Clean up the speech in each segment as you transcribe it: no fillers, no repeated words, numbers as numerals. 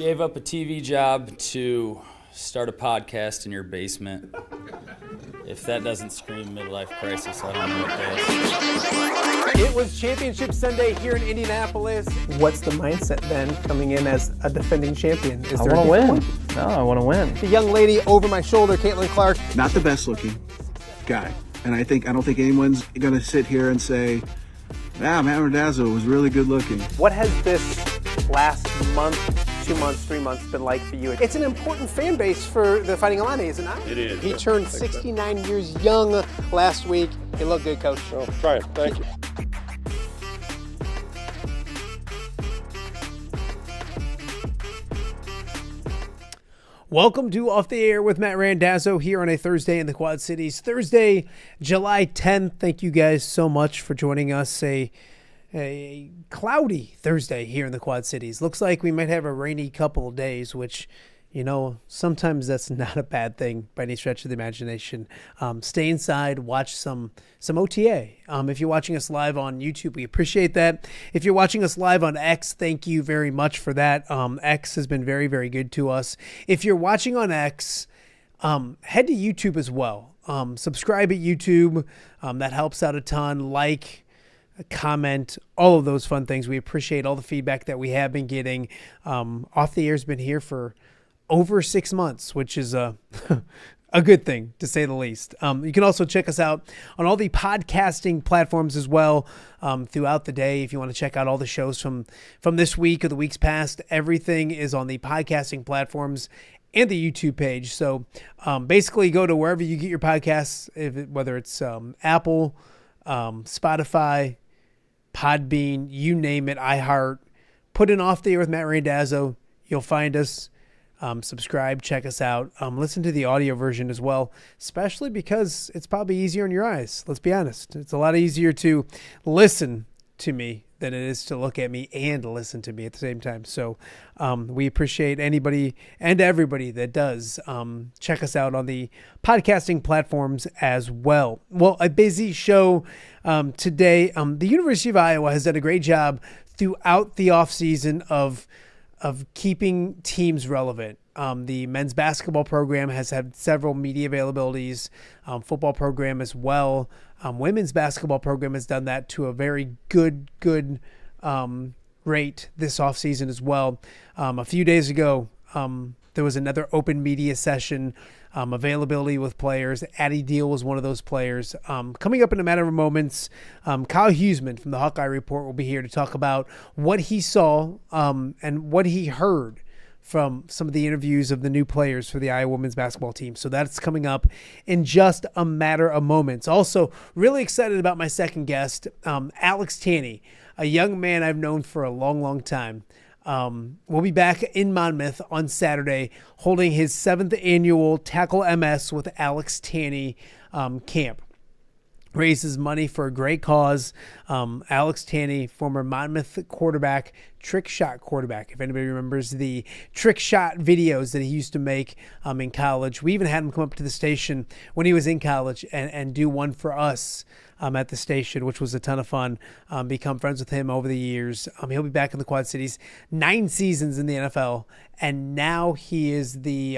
gave up a TV job to start a podcast in your basement. If that doesn't scream midlife crisis, I don't know what does. It was Championship Sunday here in Indianapolis. What's the mindset then coming in as a defending champion? I want to win. No, I want to win. The young lady over my shoulder, Caitlin Clark. Not the best looking guy. And I don't think anyone's going to sit here and say, Matt Randazzo was really good looking. What has this last month, 2 months, 3 months been like for you? It's an important fan base for the Fighting Illini, is it not? It is. He turned 69 years young last week. You look good, Coach. Oh, try it. Thank you. Welcome to Off the Air with Matt Randazzo here on a Thursday in the Quad Cities. Thursday, July 10th. Thank you guys so much for joining us. A cloudy Thursday here in the Quad Cities. Looks like we might have a rainy couple of days, which, you know, sometimes that's not a bad thing by any stretch of the imagination. Stay inside, watch some OTA. If you're watching us live on YouTube, we appreciate that. If you're watching us live on X, thank you very much for that. X has been very, very good to us. If you're watching on X, head to YouTube as well. Subscribe at YouTube. That helps out a ton. Like, comment, all of those fun things. We appreciate all the feedback that we have been getting. Off the Air's been here for over 6 months, which is a good thing, to say the least. You can also check us out on all the podcasting platforms as well throughout the day. If you want to check out all the shows from this week or the weeks past, everything is on the podcasting platforms and the YouTube page. So basically go to wherever you get your podcasts, whether it's Apple, Spotify, Podbean, you name it, iHeart. Put in Off the Air with Matt Randazzo. You'll find us. Subscribe, check us out. Listen to the audio version as well, especially because it's probably easier on your eyes. Let's be honest. It's a lot easier to listen to me than it is to look at me and listen to me at the same time. So we appreciate anybody and everybody that does check us out on the podcasting platforms as well. Well, a busy show today. The University of Iowa has done a great job throughout the offseason of keeping teams relevant. The men's basketball program has had several media availabilities, football program as well. Women's basketball program has done that to a very good rate this offseason as well. A few days ago, there was another open media session, availability with players. Addie Deal was one of those players. Coming up in a matter of moments, Kyle Huesmann from the Hawkeye Report will be here to talk about what he saw and what he heard from some of the interviews of the new players for the Iowa women's basketball team. So that's coming up in just a matter of moments. Also, really excited about my second guest, Alex Tanney, a young man I've known for a long, long time. We'll be back in Monmouth on Saturday holding his 7th annual Tackle MS with Alex Tanney camp. Raises money for a great cause. Alex Tanney, former Monmouth quarterback, trick shot quarterback. If anybody remembers the trick shot videos that he used to make in college. We even had him come up to the station when he was in college and do one for us at the station, which was a ton of fun. Become friends with him over the years. He'll be back in the Quad Cities, 9 seasons in the NFL, and now he is the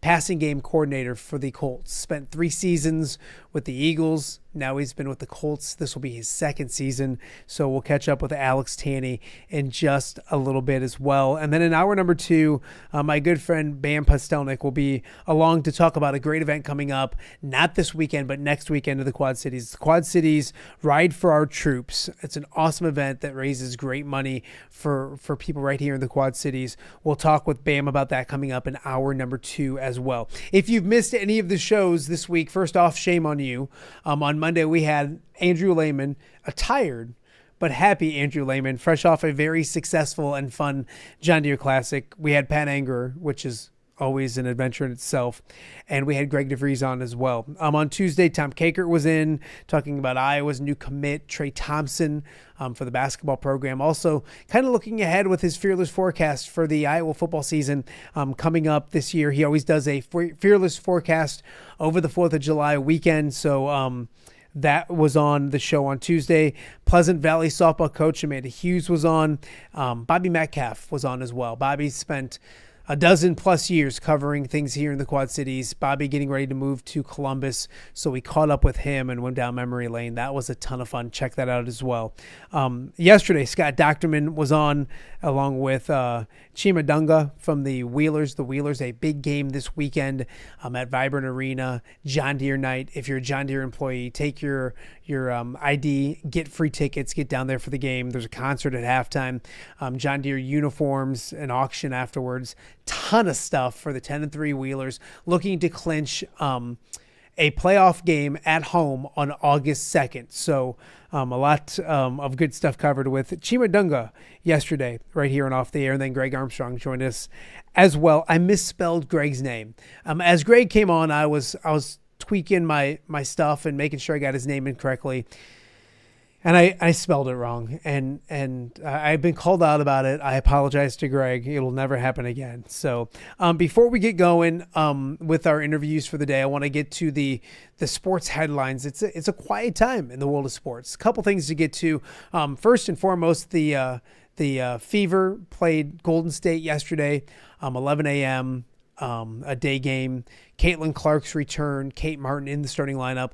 passing game coordinator for the Colts. Spent 3 seasons with the Eagles. Now he's been with the Colts. This will be his 2nd season. So we'll catch up with Alex Tanney in just a little bit as well. And then in hour number 2, my good friend Bam Pustelnik will be along to talk about a great event coming up, not this weekend, but next weekend in the Quad Cities. The Quad Cities Ride for Our Troops. It's an awesome event that raises great money for people right here in the Quad Cities. We'll talk with Bam about that coming up in hour number 2 as well. If you've missed any of the shows this week, first off, shame on you. On Monday, we had Andrew Lehman, a tired but happy Andrew Lehman, fresh off a very successful and fun John Deere Classic. We had Pat Anger, which is always an adventure in itself. And we had Greg DeVries on as well. On Tuesday, Tom Kakert was in talking about Iowa's new commit, Trey Thompson, for the basketball program. Also, kind of looking ahead with his fearless forecast for the Iowa football season coming up this year. He always does a fearless forecast over the 4th of July weekend. So That was on the show on Tuesday. Pleasant Valley softball coach Amanda Hughes was on. Bobby Metcalf was on as well. Bobby spent a dozen plus years covering things here in the Quad Cities. Bobby getting ready to move to Columbus, so we caught up with him and went down memory lane. That was a ton of fun. Check that out as well. Yesterday, Scott Dochtermann was on along with Chima Dunga from the Wheelers. The Wheelers, a big game this weekend at Vibrant Arena, John Deere night. If you're a John Deere employee, take your ID, get free tickets, get down there for the game. There's a concert at halftime, John Deere uniforms, an auction afterwards. Ton of stuff for the 10-3 Wheelers looking to clinch a playoff game at home on August 2nd. So a lot of good stuff covered with Chima Dunga yesterday right here on Off the Air, and then Greg Armstrong joined us as well. I misspelled Greg's name. As Greg came on, I was tweaking my stuff and making sure I got his name in correctly. And I spelled it wrong, and I've been called out about it. I apologize to Greg. It'll never happen again. So before we get going with our interviews for the day, I want to get to the sports headlines. It's a quiet time in the world of sports. A couple things to get to. First and foremost, the Fever played Golden State yesterday, 11 a.m., a day game. Caitlin Clark's return, Kate Martin in the starting lineup.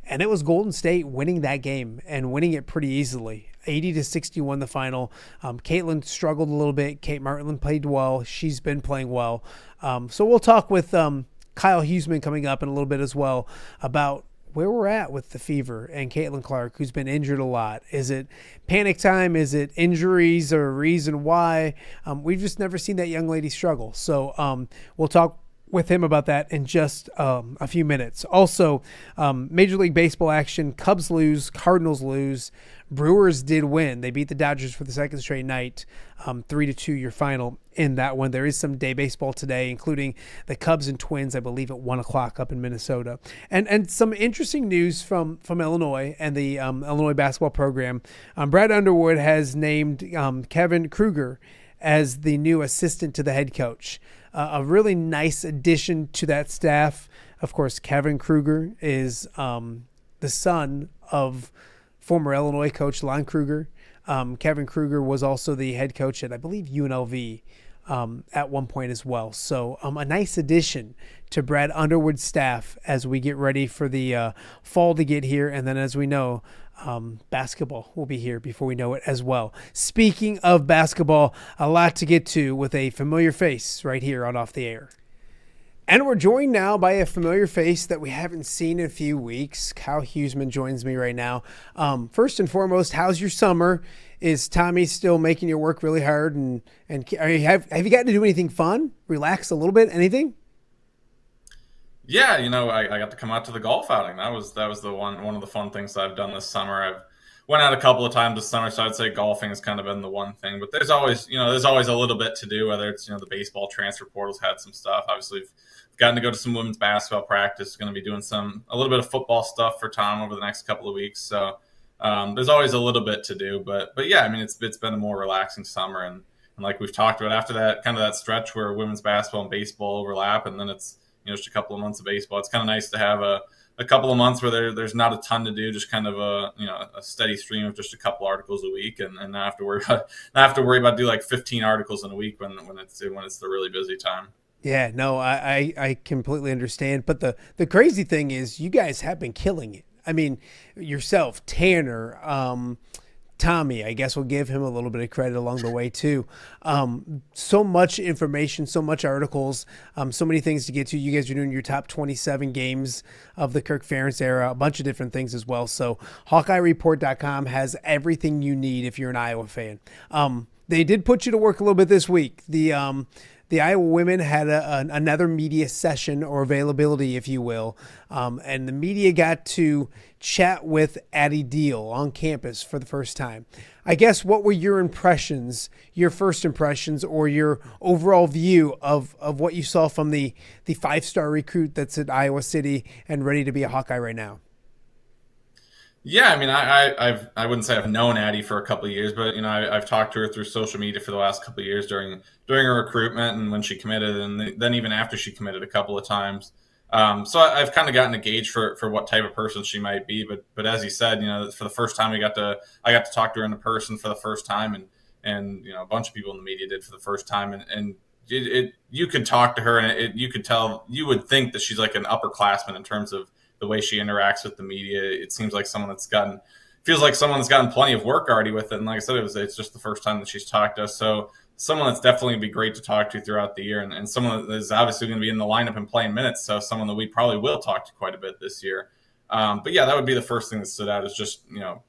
And it was Golden State winning that game and winning it pretty easily. 80-61 the final. Caitlin struggled a little bit. Kate Martin played well. She's been playing well. So we'll talk with Kyle Huesmann coming up in a little bit as well about where we're at with the Fever and Caitlin Clark, who's been injured a lot. Is it panic time? Is it injuries or a reason why? We've just never seen that young lady struggle. So we'll talk with him about that in just a few minutes. Also, Major League Baseball action. Cubs lose, Cardinals lose. Brewers did win. They beat the Dodgers for the second straight night, 3-2 your final in that one. There is some day baseball today, including the Cubs and Twins, I believe, at 1 o'clock up in Minnesota. And some interesting news from Illinois and the Illinois basketball program. Brad Underwood has named Kevin Kruger as the new assistant to the head coach. A really nice addition to that staff. Of course, Kevin Kruger is the son of former Illinois coach Lon Kruger. Kevin Kruger was also the head coach at, I believe, UNLV at one point as well. So a nice addition to Brad Underwood's staff as we get ready for the fall to get here. And then, as we know, basketball will be here before we know it as well. Speaking of basketball, a lot to get to with a familiar face right here on Off the Air. And we're joined now by a familiar face that we haven't seen in a few weeks. Kyle Huesmann joins me right now. First and foremost, how's your summer? Is Tommy still making you work really hard? And have you gotten to do anything fun? Relax a little bit? Anything? Yeah, I got to come out to the golf outing. That was the one of the fun things that I've done this summer. I've went out a couple of times this summer, so I'd say golfing has kind of been the one thing. But there's always a little bit to do, whether it's, the baseball transfer portal's had some stuff. Obviously, we've gotten to go to some women's basketball practice. Going to be doing a little bit of football stuff for Tom over the next couple of weeks. So there's always a little bit to do. But yeah, it's been a more relaxing summer. And like we've talked about, after that kind of that stretch where women's basketball and baseball overlap, and then it's just a couple of months of baseball. It's kind of nice to have a couple of months where there's not a ton to do, just kind of a steady stream of just a couple articles a week, and not have to worry about do like 15 articles in a week when it's the really busy time. Yeah, no, I completely understand. But the crazy thing is, you guys have been killing it. I mean, yourself, Tanner, Tommy, I guess we'll give him a little bit of credit along the way too. So much information, so much articles, so many things to get to. You guys are doing your top 27 games of the Kirk Ferentz era, a bunch of different things as well. So HawkeyeReport.com has everything you need if you're an Iowa fan. They did put you to work a little bit this week. The Iowa women had another media session or availability, if you will, and the media got to chat with Addie Deal on campus for the first time. I guess, what were your first impressions, or your overall view of what you saw from the 5-star recruit that's at Iowa City and ready to be a Hawkeye right now? Yeah, I wouldn't say I've known Addie for a couple of years, but I've talked to her through social media for the last couple of years during her recruitment and when she committed, and then even after she committed a couple of times. So I've kind of gotten a gauge for what type of person she might be. But as you said, for the first time I got to talk to her in person for the first time, and a bunch of people in the media did for the first time, and you could talk to her, and you could tell, you would think that she's like an upperclassman in terms of the way she interacts with the media. It seems like feels like someone that's gotten plenty of work already with it. And like I said, it's just the first time that she's talked to us. So someone that's definitely going to be great to talk to throughout the year, and someone that is obviously going to be in the lineup and playing minutes. So someone that we probably will talk to quite a bit this year. But yeah, that would be the first thing that stood out, is just,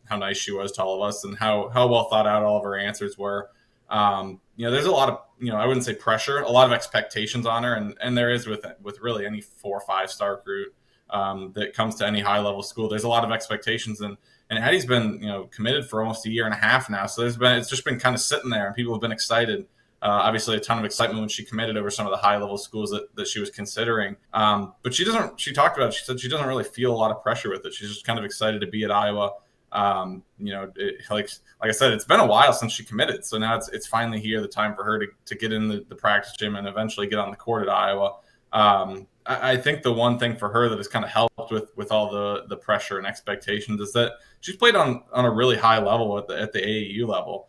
how nice she was to all of us, and how well thought out all of her answers were. There's a lot of, I wouldn't say pressure, a lot of expectations on her. And there is with really any 4 or 5 star recruit that comes to any high level school. There's a lot of expectations, and Addie's been, committed for almost a year and a half now. So it's just been kind of sitting there, and people have been excited. Obviously a ton of excitement when she committed over some of the high level schools that she was considering. But she talked about it. She said she doesn't really feel a lot of pressure with it. She's just kind of excited to be at Iowa. Like I said, it's been a while since she committed. So now it's finally here, the time for her to get in the practice gym and eventually get on the court at Iowa. I think the one thing for her that has kind of helped with all the pressure and expectations is that she's played on a really high level at the AAU level.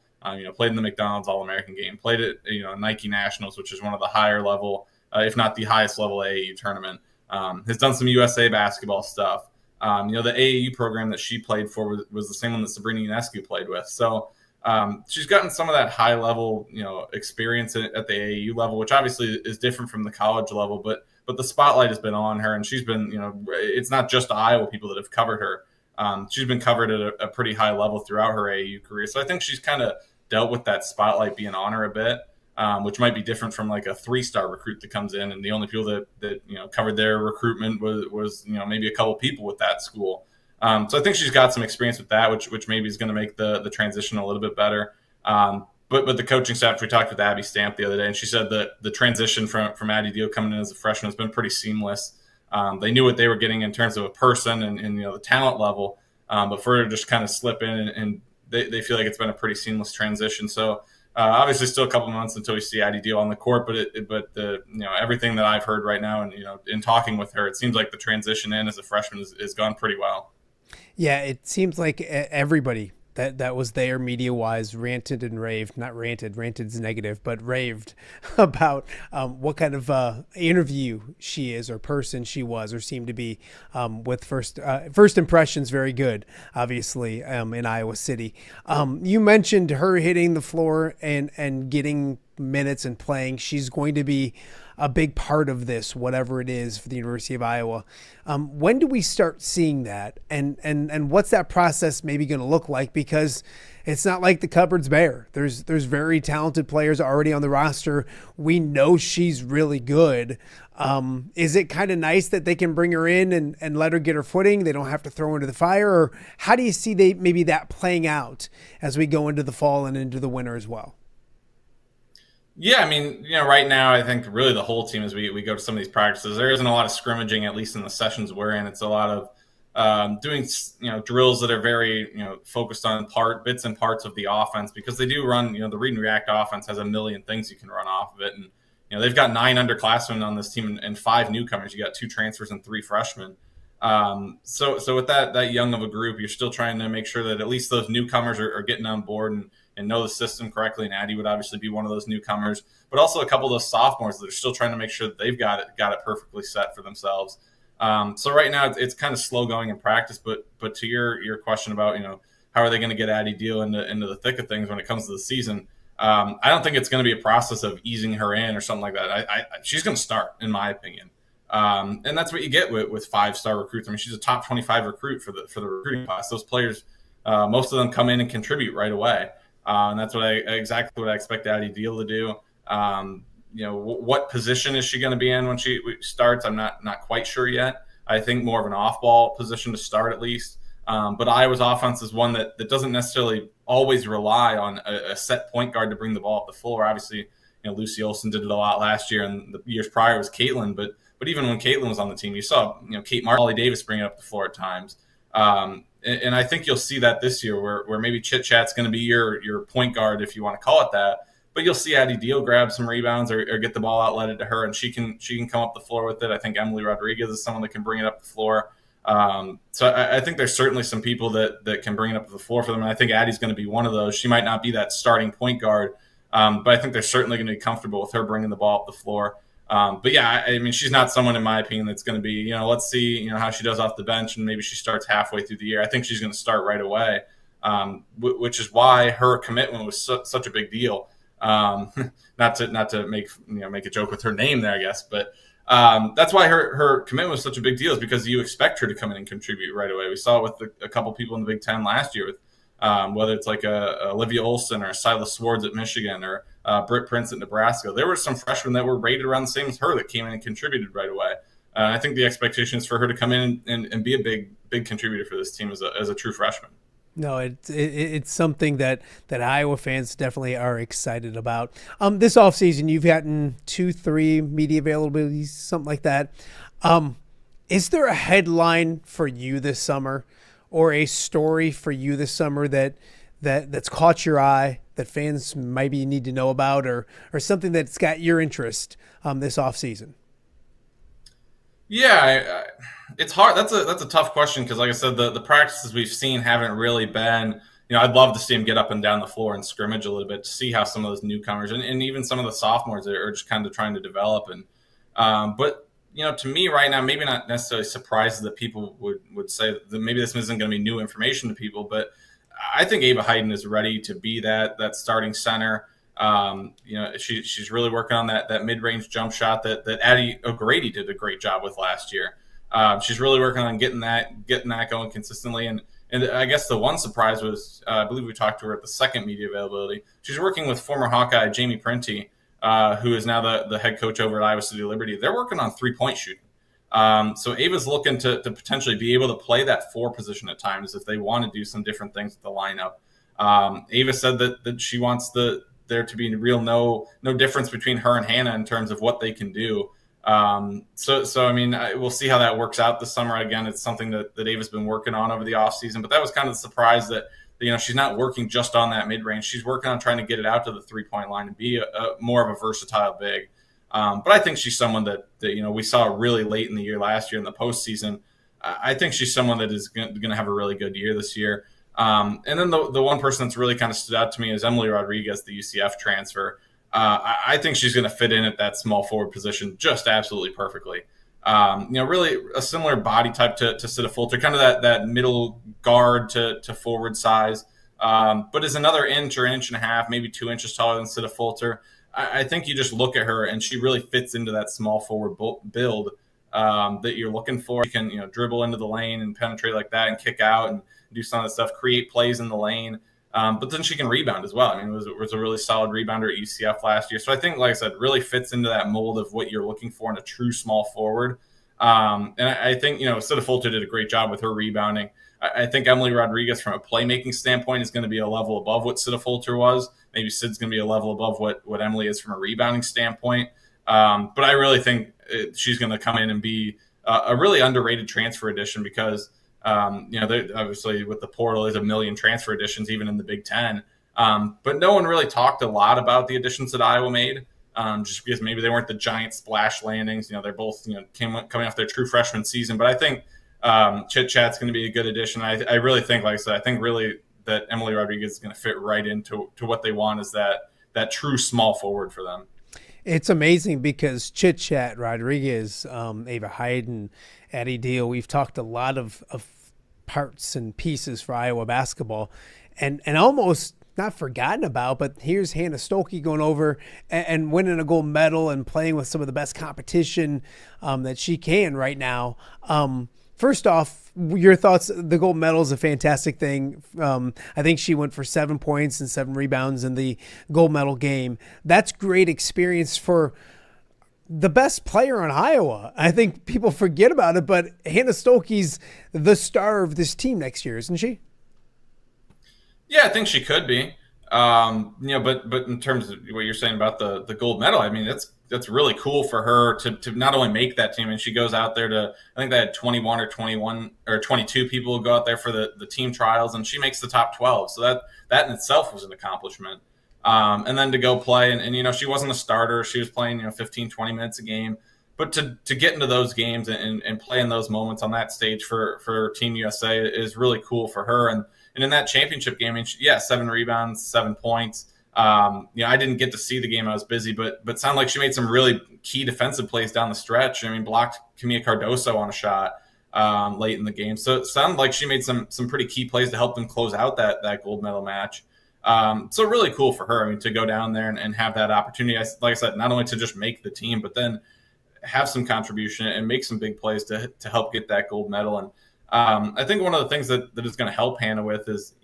Played in the McDonald's All-American game, played at Nike Nationals, which is one of the higher level, if not the highest level AAU tournament. Has done some USA basketball stuff. The AAU program that she played for was the same one that Sabrina Ionescu played with. So she's gotten some of that high level, experience at the AAU level, which obviously is different from the college level, but the spotlight has been on her, and she's been, it's not just Iowa people that have covered her. She's been covered at a pretty high level throughout her AAU career. So I think she's kind of dealt with that spotlight being on her a bit, which might be different from like a 3-star recruit that comes in, and the only people that covered their recruitment was maybe a couple people with that school. So I think she's got some experience with that, which maybe is going to make the transition a little bit better. But the coaching staff, we talked with Abby Stamp the other day, and she said that the transition from Addie Deal coming in as a freshman has been pretty seamless. They knew what they were getting in terms of a person and the talent level, but for her to just kind of slip in, and they feel like it's been a pretty seamless transition. So obviously still a couple months until we see Addie Deal on the court, but the everything that I've heard right now, and in talking with her, it seems like the transition in as a freshman has gone pretty well. Yeah, it seems like everybody that was there media-wise ranted and raved, not ranted, ranted's negative, but raved about what kind of interview she is, or person she was or seemed to be, with first impressions very good, obviously, in Iowa City. You mentioned her hitting the floor and getting minutes and playing. She's going to be a big part of this, whatever it is for the University of Iowa. When do we start seeing that? And what's that process maybe going to look like? Because it's not like the cupboard's bare. There's very talented players already on the roster. We know she's really good. Is it kind of nice that they can bring her in and let her get her footing? They don't have to throw her into the fire? Or how do you see maybe that playing out as we go into the fall and into the winter as well? Yeah, I mean, right now I think really the whole team, as we go to some of these practices, there isn't a lot of scrimmaging, at least in the sessions we're in. It's a lot of doing drills that are very focused on bits and parts of the offense, because they do run the read and react offense has a million things you can run off of it, and they've got 9 underclassmen on this team and 5 newcomers. You got 2 transfers and 3 freshmen. So with that young of a group, you're still trying to make sure that at least those newcomers are getting on board and know the system correctly. And Addie would obviously be one of those newcomers, but also a couple of those sophomores that are still trying to make sure that they've got it perfectly set for themselves. So right now it's kind of slow going in practice, but to your question about, how are they going to get Addie Deal into the thick of things when it comes to the season? I don't think it's going to be a process of easing her in or something like that. She's going to start, in my opinion. And that's what you get with 5-star recruits. I mean, she's a top 25 recruit for the recruiting class. Those players, most of them come in and contribute right away. And that's exactly what I expect Addie Deal to do. What position is she going to be in when she starts? I'm not quite sure yet. I think more of an off-ball position to start at least. But Iowa's offense is one that doesn't necessarily always rely on a set point guard to bring the ball up the floor. Obviously, Lucy Olson did it a lot last year, and the years prior was Caitlin. But even when Caitlin was on the team, you saw Kate Martin, Holly Davis bring it up the floor at times. And I think you'll see that this year, where maybe Chit Chat's going to be your point guard, if you want to call it that. but you'll see Addie Deal grab some rebounds or get the ball outletted to her, and she can come up the floor with it. I think Emily Rodriguez is someone that can bring it up the floor. So I think there's certainly some people that can bring it up to the floor for them, and I think Addie's going to be one of those. She might not be that starting point guard, but I think they're certainly going to be comfortable with her bringing the ball up the floor. But yeah, I mean, she's not someone in my opinion that's going to be, let's see, how she does off the bench, and maybe she starts halfway through the year. I think she's going to start right away, which is why her commitment was such a big deal. Not to make a joke with her name there, I guess, but that's why her commitment was such a big deal, is because you expect her to come in and contribute right away. We saw it with a couple people in the Big Ten last year, with whether it's like a Olivia Olson or Silas Swords at Michigan or Britt Prince at Nebraska. There were some freshmen that were rated around the same as her that came in and contributed right away. I think the expectation is for her to come in and be a big contributor for this team as a true freshman. No, it's something that Iowa fans definitely are excited about. This offseason, you've gotten 2-3 media availabilities, something like that. Is there a headline for you this summer, or a story for you this summer that's caught your eye that fans maybe need to know about, or something that's got your interest this offseason? Yeah, it's hard. That's a tough question, because, like I said, the practices we've seen haven't really been. I'd love to see him get up and down the floor and scrimmage a little bit to see how some of those newcomers and even some of the sophomores are just kind of trying to develop. And but to me right now, maybe not necessarily surprises that people would say that maybe this isn't going to be new information to people, but I think Ava Hayden is ready to be that starting center. She's really working on that mid-range jump shot that Addie O'Grady did a great job with last year. She's really working on getting that going consistently. And I guess the one surprise was, I believe we talked to her at the second media availability. She's working with former Hawkeye Jamie Prenti, who is now the head coach over at Iowa City Liberty. They're working on 3-point shooting. So Ava's looking to potentially be able to play that 4 position at times if they want to do some different things with the lineup. Ava said that she wants there to be no difference between her and Hannah in terms of what they can do. So I mean, we'll see how that works out this summer. Again, it's something that Ava's been working on over the offseason, but that was kind of the surprise that she's not working just on that mid-range. She's working on trying to get it out to the 3-point line and be a more of a versatile big. But I think she's someone that we saw really late in the year last year in the postseason. I think she's someone that is going to have a really good year this year. And then the one person that's really kind of stood out to me is Emily Rodriguez, the UCF transfer. I think she's going to fit in at that small forward position just absolutely perfectly. Really a similar body type to Sita Fulter, kind of that middle guard to forward size, but is another inch or inch and a half, maybe 2 inches taller than Sita Fulter. I think you just look at her and she really fits into that small forward build that you're looking for. She can dribble into the lane and penetrate like that and kick out and do some of that stuff, create plays in the lane. But then she can rebound as well. I mean, it was a really solid rebounder at UCF last year. So I think, like I said, really fits into that mold of what you're looking for in a true small forward. And I think, Sita Fulter did a great job with her rebounding. I think Emily Rodriguez, from a playmaking standpoint, is going to be a level above what Sita Fulter was. Maybe Sid's going to be a level above what Emily is from a rebounding standpoint. But I really think she's going to come in and be a really underrated transfer addition, because obviously with the portal, there's a million transfer additions, even in the Big Ten. But no one really talked a lot about the additions that Iowa made, just because maybe they weren't the giant splash landings. They're both coming off their true freshman season. But I think Chit Chat's going to be a good addition. I really think, like I said, I think really that Emily Rodriguez is going to fit right into what they want, is that true small forward for them. It's amazing because Chit Chat, Rodriguez, Ava Hayden, Addie Deal, we've talked a lot of parts and pieces for Iowa basketball, and almost not forgotten about, but here's Hannah Stokey going over and winning a gold medal and playing with some of the best competition that she can right now. First off, your thoughts. The gold medal is a fantastic thing. I think she went for 7 points and 7 rebounds in the gold medal game. That's great experience for the best player on Iowa. I think people forget about it, but Hannah Stokey's the star of this team next year, isn't she? Yeah, I think she could be. But in terms of what you're saying about the gold medal, I mean, that's really cool for her to not only make that team, and she goes out there to, I think they had 21 or 22 people go out there for the team trials, and she makes the top 12. So that in itself was an accomplishment. And then to go play, and she wasn't a starter. She was playing 15, 20 minutes a game. But to get into those games and play in those moments on that stage for Team USA is really cool for her. And in that championship game, 7 rebounds, 7 points. I didn't get to see the game. I was busy, but sounded like she made some really key defensive plays down the stretch. Blocked Camilla Cardoso on a shot late in the game. So it sounded like she made some pretty key plays to help them close out that gold medal match. So really cool for her. To go down there and have that opportunity. Like I said, not only to just make the team, but then have some contribution and make some big plays to help get that gold medal. And I think one of the things that is going to help Hannah with is,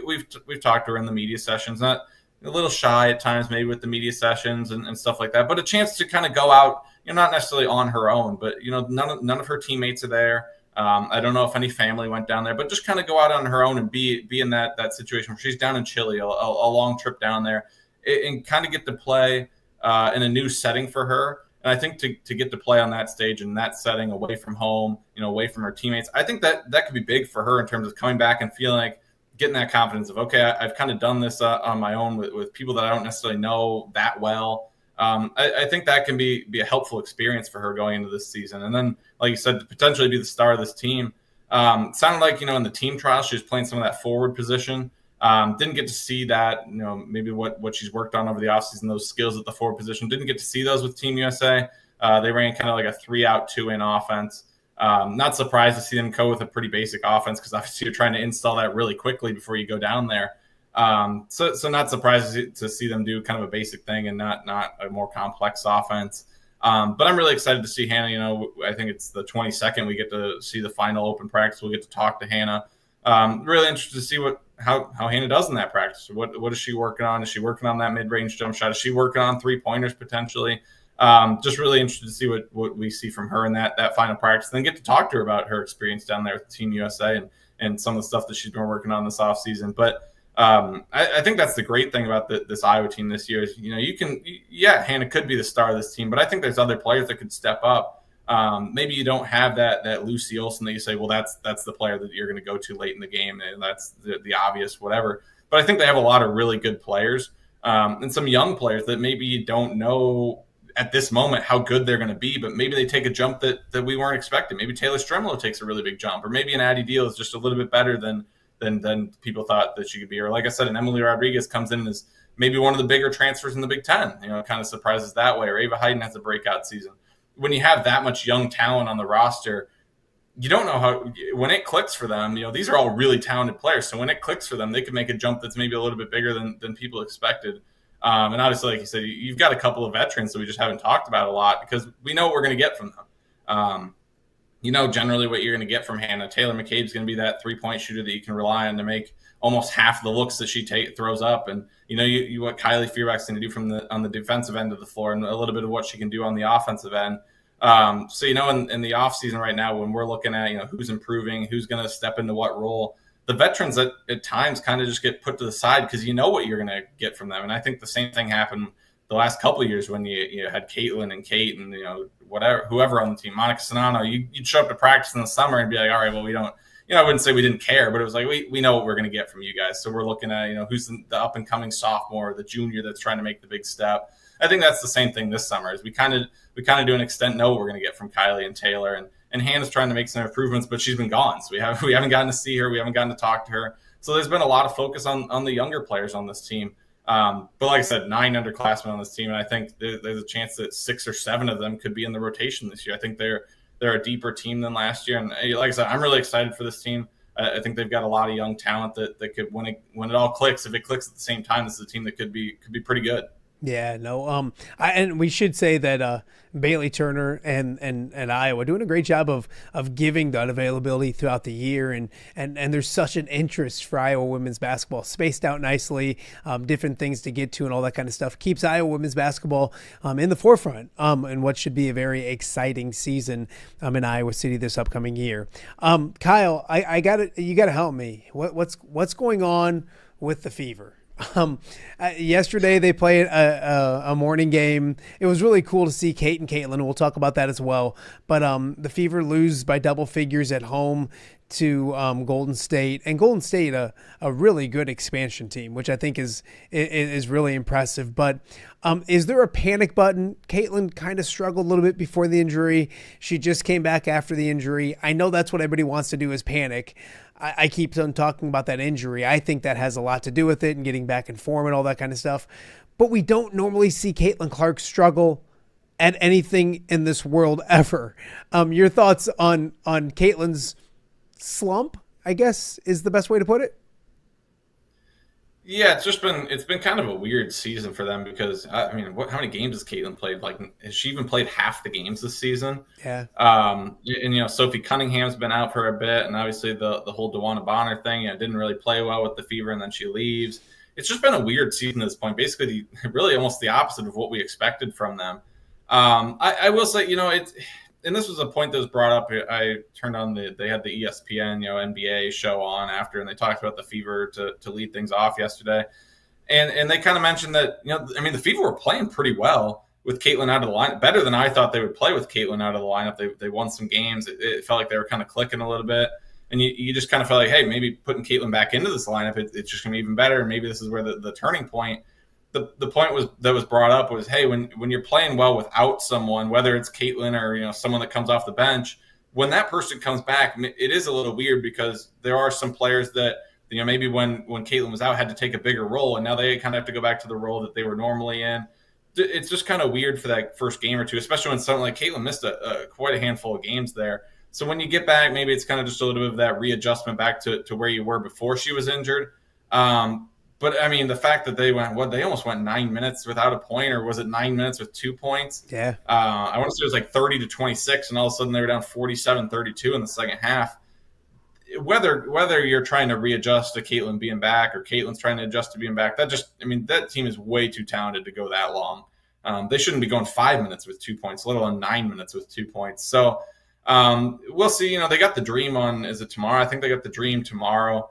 we've talked to her in the media sessions, not a little shy at times, maybe with the media sessions and stuff like that, but a chance to kind of go out, not necessarily on her own, but, none of her teammates are there. I don't know if any family went down there, but just kind of go out on her own and be in that situation where she's down in Chile, a long trip down there, and kind of get to play in a new setting for her. And I think to get to play on that stage in that setting, away from home, away from her teammates, I think that could be big for her in terms of coming back and feeling like getting that confidence of, okay, I've kind of done this on my own with people that I don't necessarily know that well. I think that can be a helpful experience for her going into this season. And then, like you said, to potentially be the star of this team. Sounded like, in the team trial, she was playing some of that forward position. Didn't get to see that, maybe what she's worked on over the offseason, those skills at the forward position. Didn't get to see those with Team USA. They ran kind of like a 3-out, 2-in offense. Not surprised to see them go with a pretty basic offense because obviously you're trying to install that really quickly before you go down there. So not surprised to see them do kind of a basic thing and not a more complex offense. But I'm really excited to see Hannah. I think it's the 22nd we get to see the final open practice. We'll get to talk to Hannah. Really interested to see how Hannah does in that practice. What is she working on? Is she working on that mid-range jump shot? Is she working on 3-pointers potentially? Just really interested to see what we see from her in that final practice. Then get to talk to her about her experience down there with Team USA and some of the stuff that she's been working on this offseason. But I think that's the great thing about this Iowa team this year is, Hannah could be the star of this team, but I think there's other players that could step up. Maybe you don't have that Lucy Olsen that you say, well, that's the player that you're going to go to late in the game, and that's the obvious whatever. But I think they have a lot of really good players and some young players that maybe you don't know at this moment how good they're going to be, but maybe they take a jump that we weren't expecting. Maybe Taylor Stremolo takes a really big jump, or maybe an Addie Deal is just a little bit better than people thought that she could be. Or like I said, an Emily Rodriguez comes in as maybe one of the bigger transfers in the Big Ten, kind of surprises that way. Or Ava Hayden has a breakout season. When you have that much young talent on the roster, you don't know when it clicks for them, these are all really talented players. So when it clicks for them, they could make a jump that's maybe a little bit bigger than people expected. And obviously, like you said, you've got a couple of veterans that we just haven't talked about a lot because we know what we're going to get from them. Generally what you're going to get from Hannah. Taylor McCabe's going to be that 3-point shooter that you can rely on to make almost half the looks that she throws up. And, what Kylie Fearbach's going to do on the defensive end of the floor and a little bit of what she can do on the offensive end. So, in the offseason right now, when we're looking at, who's improving, who's going to step into what role, the veterans at times kind of just get put to the side because you know what you're going to get from them. And I think the same thing happened the last couple of years when you had Caitlin and Kate and, whoever on the team, Monica Sonano, you'd show up to practice in the summer and be like, all right, well, we don't, I wouldn't say we didn't care, but it was like, we know what we're going to get from you guys. So we're looking at, who's the up and coming sophomore, the junior that's trying to make the big step. I think that's the same thing this summer is we kind of to an extent know what we're going to get from Kylie and Taylor and Hannah's trying to make some improvements, but she's been gone. So we haven't gotten to see her. We haven't gotten to talk to her. So there's been a lot of focus on the younger players on this team. But like I said, 9 underclassmen on this team, and I think there's a chance that 6 or 7 of them could be in the rotation this year. I think they're a deeper team than last year, and like I said, I'm really excited for this team. I think they've got a lot of young talent that could, when it all clicks, if it clicks at the same time, this is a team that could be pretty good. Yeah, no. And we should say that Bailey Turner and Iowa doing a great job of giving that availability throughout the year, and there's such an interest for Iowa women's basketball, spaced out nicely, different things to get to, and all that kind of stuff keeps Iowa women's basketball in the forefront in what should be a very exciting season in Iowa City this upcoming year. Kyle, you got to help me. What's going on with the Fever? Yesterday they played a morning game. It was really cool to see Kate and Caitlin. We'll talk about that as well. But the Fever lose by double figures at home to Golden State, and Golden State a really good expansion team, which I think is really impressive. But is there a panic button? Caitlin kind of struggled a little bit before the injury. She just came back after the injury. I know that's what everybody wants to do is panic. I keep on talking about that injury. I think that has a lot to do with it and getting back in form and all that kind of stuff. But we don't normally see Caitlin Clark struggle at anything in this world ever. Your thoughts on Caitlin's slump, I guess, is the best way to put it? Yeah, it's been kind of a weird season for them because I mean, how many games has Caitlin played? Like, has she even played half the games this season? Yeah. And Sophie Cunningham's been out for a bit, and obviously the whole Dewana Bonner thing, didn't really play well with the fever, and then she leaves. It's just been a weird season at this point. Basically, really almost the opposite of what we expected from them. I will say, and this was a point that was brought up. I turned on they had the ESPN, NBA show on after, and they talked about the fever to lead things off yesterday. And they kind of mentioned that, the fever were playing pretty well with Caitlin out of the lineup, better than I thought they would play with Caitlin out of the lineup. They won some games. It felt like they were kind of clicking a little bit. And you just kind of felt like, hey, maybe putting Caitlin back into this lineup, it's just going to be even better. And maybe this is where the turning point. The point was brought up was, hey, when you're playing well without someone, whether it's Caitlin or someone that comes off the bench, when that person comes back, it is a little weird because there are some players that maybe when Caitlin was out had to take a bigger role, and now they kind of have to go back to the role that they were normally in. It's just kind of weird for that first game or two, especially when something like Caitlin missed quite a handful of games there. So when you get back, maybe it's kind of just a little bit of that readjustment back to where you were before she was injured. But, the fact that they almost went 9 minutes without a point, or was it 9 minutes with 2 points? Yeah. I want to say it was like 30-26, and all of a sudden they were down 47-32 in the second half. Whether you're trying to readjust to Caitlin being back or Caitlin's trying to adjust to being back, that team is way too talented to go that long. They shouldn't be going 5 minutes with 2 points, let alone 9 minutes with 2 points. So we'll see. They got the Dream on, is it tomorrow? I think they got the Dream tomorrow.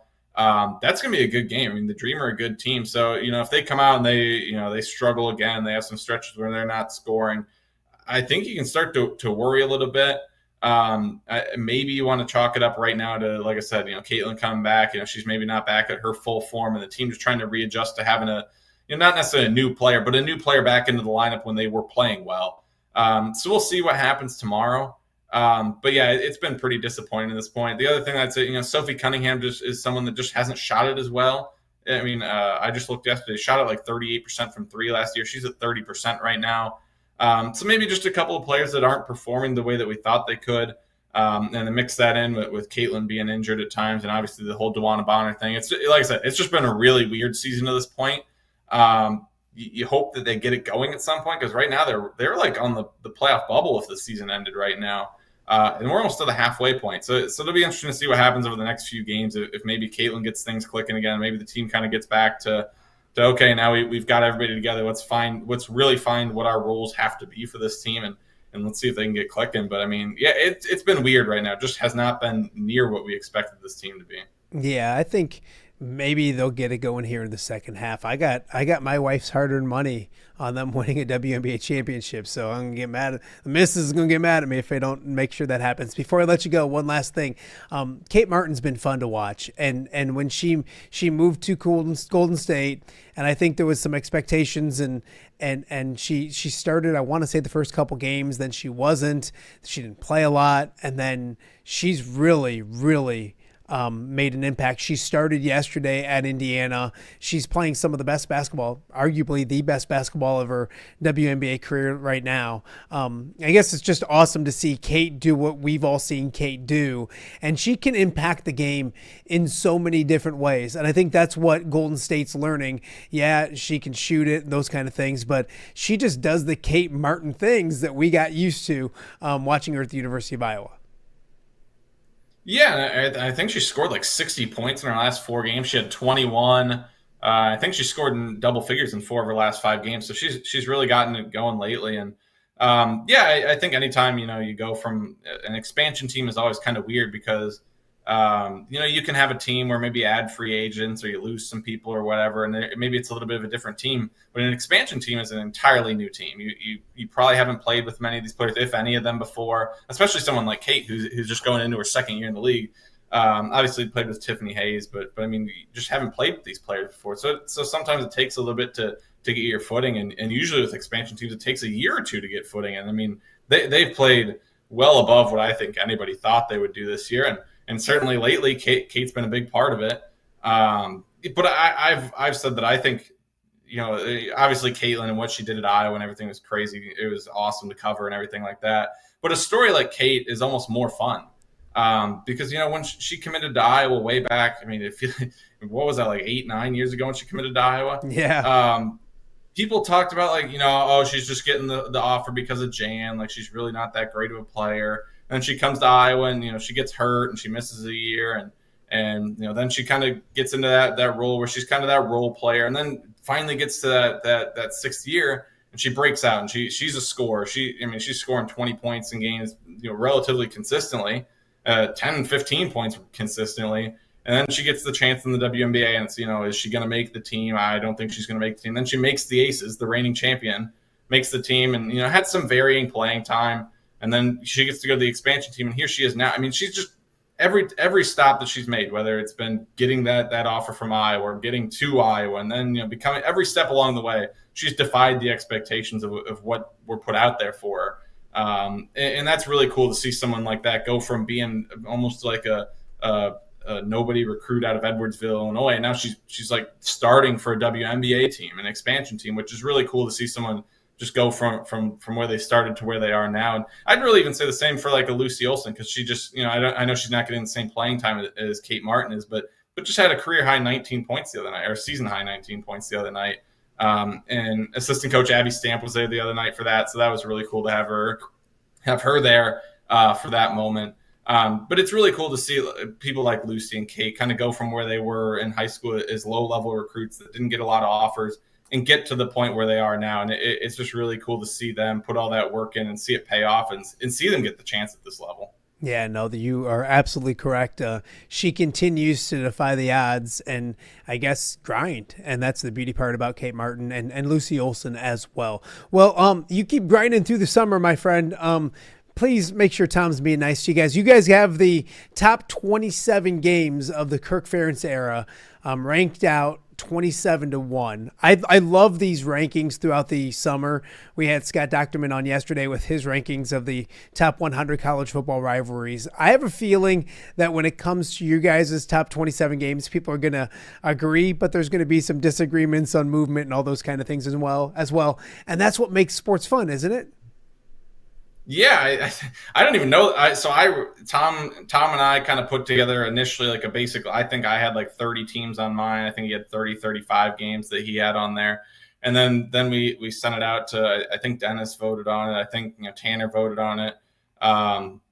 That's going to be a good game. The Dream are a good team. So, if they come out and they struggle again, they have some stretches where they're not scoring, I think you can start to worry a little bit. Maybe you want to chalk it up right now to, like I said, Caitlin coming back, she's maybe not back at her full form, and the team just trying to readjust to having not necessarily a new player, but a new player back into the lineup when they were playing well. So we'll see what happens tomorrow. But yeah, it's been pretty disappointing at this point. The other thing I'd say, Sophie Cunningham just is someone that just hasn't shot it as well. I just looked yesterday, shot at like 38% from three last year. She's at 30% right now. So maybe just a couple of players that aren't performing the way that we thought they could. And then mix that in with Caitlin being injured at times, and obviously the whole Dewana Bonner thing. It's like I said, it's just been a really weird season to this point. You hope that they get it going at some point, because right now they're like on the playoff bubble if the season ended right now. And we're almost to the halfway point. So it'll be interesting to see what happens over the next few games. If maybe Caitlin gets things clicking again, maybe the team kind of gets back to okay, now we've got everybody together. Let's really find what our roles have to be for this team, and let's see if they can get clicking. But it's been weird right now. It just has not been near what we expected this team to be. Yeah, I think maybe they'll get it going here in the second half. I got my wife's hard-earned money on them winning a WNBA championship, so I'm gonna get mad. The missus is gonna get mad at me if I don't make sure that happens. Before I let you go, one last thing. Kate Martin's been fun to watch, and when she moved to Golden State, and I think there was some expectations, and she started, I want to say, the first couple games, then she didn't play a lot, and then she's really made an impact. She started yesterday at Indiana. She's playing some of the best basketball, arguably the best basketball of her WNBA career right now. I guess it's just awesome to see Kate do what we've all seen Kate do, and she can impact the game in so many different ways. And I think that's what Golden State's learning. Yeah, she can shoot it and those kind of things, but she just does the Kate Martin things that we got used to watching her at the University of Iowa. Yeah, I think she scored like 60 points in her last 4 games. She had 21. I think she scored in double figures in 4 of her last 5 games. So she's really gotten it going lately. And I think anytime you go from an expansion team is always kind of weird because you can have a team where maybe you add free agents or you lose some people or whatever, and maybe it's a little bit of a different team. But an expansion team is an entirely new team. You probably haven't played with many of these players, if any of them, before, especially someone like Kate, who's just going into her second year in the league. Obviously played with Tiffany Hayes, but I mean, you just haven't played with these players before. So sometimes it takes a little bit to get your footing, and usually with expansion teams, it takes a year or two to get footing. And I mean, they've played well above what I think anybody thought they would do this year, and certainly lately, Kate's been a big part of it. But I've said that I think, obviously Caitlin and what she did at Iowa and everything was crazy. It was awesome to cover and everything like that. But a story like Kate is almost more fun. Because, when she committed to Iowa way back, I mean, what was that, like 8-9 years ago when she committed to Iowa? Yeah. People talked about, like, oh, she's just getting the offer because of Jan. Like, she's really not that great of a player. And she comes to Iowa and, she gets hurt and she misses a year. And then she kind of gets into that role where she's kind of that role player. And then finally gets to that sixth year and she breaks out and she's a scorer. She's scoring 20 points in games, relatively consistently. 10, 15 points consistently. And then she gets the chance in the WNBA, and it's, is she going to make the team? I don't think she's going to make the team. Then she makes the Aces, the reigning champion, makes the team and, had some varying playing time. And then she gets to go to the expansion team, and here she is now. I mean, she's just every stop that she's made, whether it's been getting that offer from Iowa or getting to Iowa, and then, becoming every step along the way, she's defied the expectations of what were put out there for her. And that's really cool to see someone like that go from being almost like a nobody recruit out of Edwardsville, Illinois. And now she's like starting for a WNBA team, an expansion team, which is really cool to see someone just go from where they started to where they are now. And I'd really even say the same for like a Lucy Olson, because she just, I know she's not getting the same playing time as Kate Martin is, but just had a career high 19 points the other night, or season high 19 points the other night. And assistant coach Abby Stamp was there the other night for that. So that was really cool to have her there for that moment. But it's really cool to see people like Lucy and Kate kind of go from where they were in high school as low-level recruits that didn't get a lot of offers and get to the point where they are now. And it's just really cool to see them put all that work in and see it pay off and see them get the chance at this level. Yeah, no, you are absolutely correct. She continues to defy the odds and I guess grind. And that's the beauty part about Kate Martin and Lucy Olson as well. Well, you keep grinding through the summer, my friend. Please make sure Tom's being nice to you guys. You guys have the top 27 games of the Kirk Ferentz era ranked out 27-1. I love these rankings throughout the summer. We had Scott Dochtermann on yesterday with his rankings of the top 100 college football rivalries. I have a feeling that when it comes to you guys' top 27 games, people are going to agree, but there's going to be some disagreements on movement and all those kind of things as well. And that's what makes sports fun, isn't it? Yeah, I don't even know. Tom and I kind of put together initially like a basic. I think I had like 30 teams on mine. I think he had 35 games that he had on there. And then we sent it out to, I think Dennis voted on it. I think Tanner voted on it.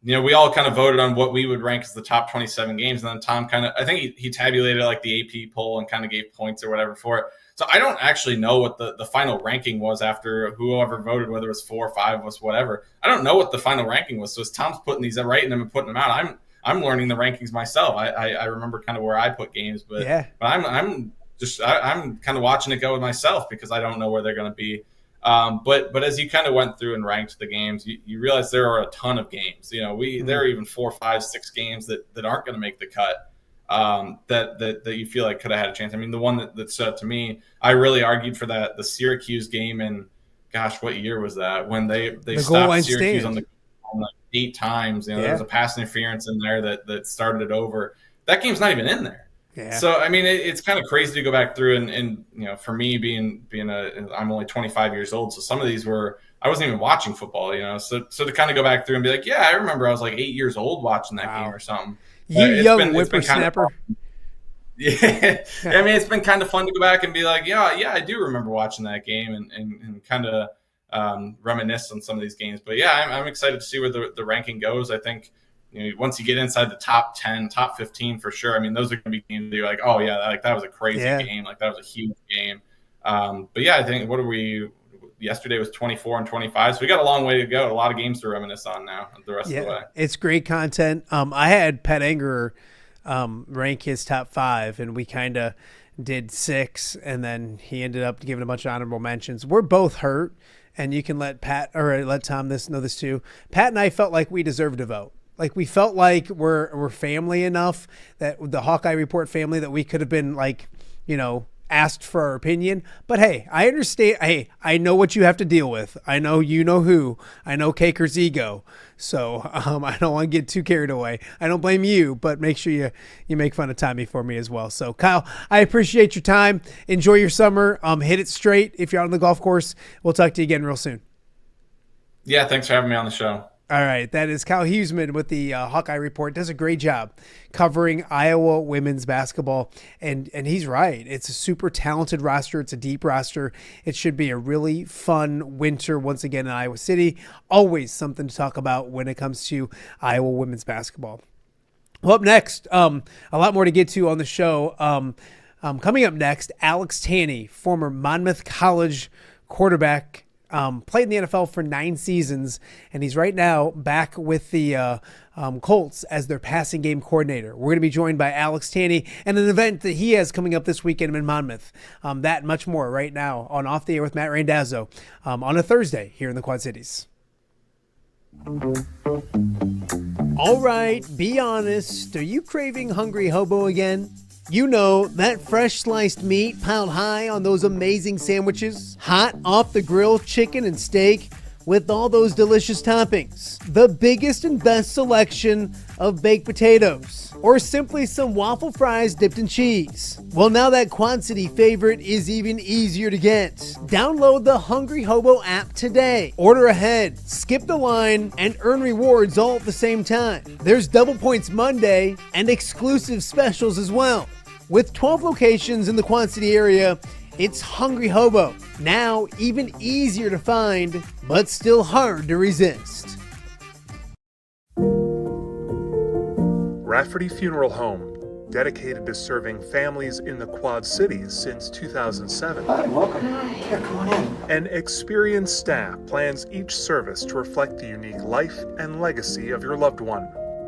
We all kind of voted on what we would rank as the top 27 games. And then Tom I think he tabulated like the AP poll and kind of gave points or whatever for it. So I don't actually know what the final ranking was after whoever voted, whether it was 4 or 5 of us, whatever. I don't know what the final ranking was. So as Tom's putting these, writing them and putting them out, I'm learning the rankings myself. I remember kind of where I put games, but I'm kind of watching it go with myself because I don't know where they're going to be. But as you kind of went through and ranked the games, you realize there are a ton of games. There are even 4, 5, 6 games that aren't going to make the cut. That you feel like could have had a chance. I mean, the one that stood out to me, I really argued for the Syracuse game in, gosh, what year was that? When they stopped Syracuse stand on the goal line 8 times. There was a pass interference in there that started it over. That game's not even in there. Yeah. So I mean, it's kind of crazy to go back through and for me being I'm only 25 years old, so some of these I wasn't even watching football. So to kind of go back through and be like, yeah, I remember I was like 8 years old watching that game or something. You young whippersnapper. Yeah. I mean, it's been kind of fun to go back and be like, yeah, I do remember watching that game and kind of reminisce on some of these games. But yeah, I'm excited to see where the ranking goes. I think once you get inside the top 10, top 15 for sure. I mean, those are going to be games that you're like, oh yeah, that was a crazy game. Like that was a huge game. But yeah, I think yesterday was 24 and 25. So we got a long way to go. A lot of games to reminisce on now the rest of the way. It's great content. I had Pat Angerer rank his top 5 and we kind of did 6 and then he ended up giving a bunch of honorable mentions. We're both hurt and you can let Tom know this too. Pat and I felt like we deserved a vote. Like we felt like we're family enough, that the Hawkeye Report family, that we could have been like, asked for our opinion. But hey, I understand. Hey, I know what you have to deal with. I know you know who. I know Caker's ego. So I don't want to get too carried away. I don't blame you, but make sure you make fun of Tommy for me as well. So Kyle, I appreciate your time. Enjoy your summer. Hit it straight if you're out on the golf course. We'll talk to you again real soon. Yeah, thanks for having me on the show. All right, that is Kyle Huesmann with the Hawkeye Report. Does a great job covering Iowa women's basketball, and he's right. It's a super talented roster. It's a deep roster. It should be a really fun winter once again in Iowa City. Always something to talk about when it comes to Iowa women's basketball. Well, up next, a lot more to get to on the show. Coming up next, Alex Tanney, former Monmouth College quarterback. Played in the NFL for 9 seasons, and he's right now back with the Colts as their passing game coordinator. We're going to be joined by Alex Tanney and an event that he has coming up this weekend in Monmouth. That and much more right now on Off the Air with Matt Randazzo on a Thursday here in the Quad Cities. All right, be honest. Are you craving Hungry Hobo again? You know, that fresh sliced meat piled high on those amazing sandwiches, hot off the grill chicken and steak with all those delicious toppings, the biggest and best selection of baked potatoes, or simply some waffle fries dipped in cheese. Well, now that Quad City favorite is even easier to get. Download the Hungry Hobo app today. Order ahead, skip the line, and earn rewards all at the same time. There's Double Points Monday and exclusive specials as well. With 12 locations in the Quad City area, it's Hungry Hobo. Now even easier to find, but still hard to resist. Rafferty Funeral Home, dedicated to serving families in the Quad Cities since 2007. Hi, welcome. Here, come on in. An experienced staff plans each service to reflect the unique life and legacy of your loved one.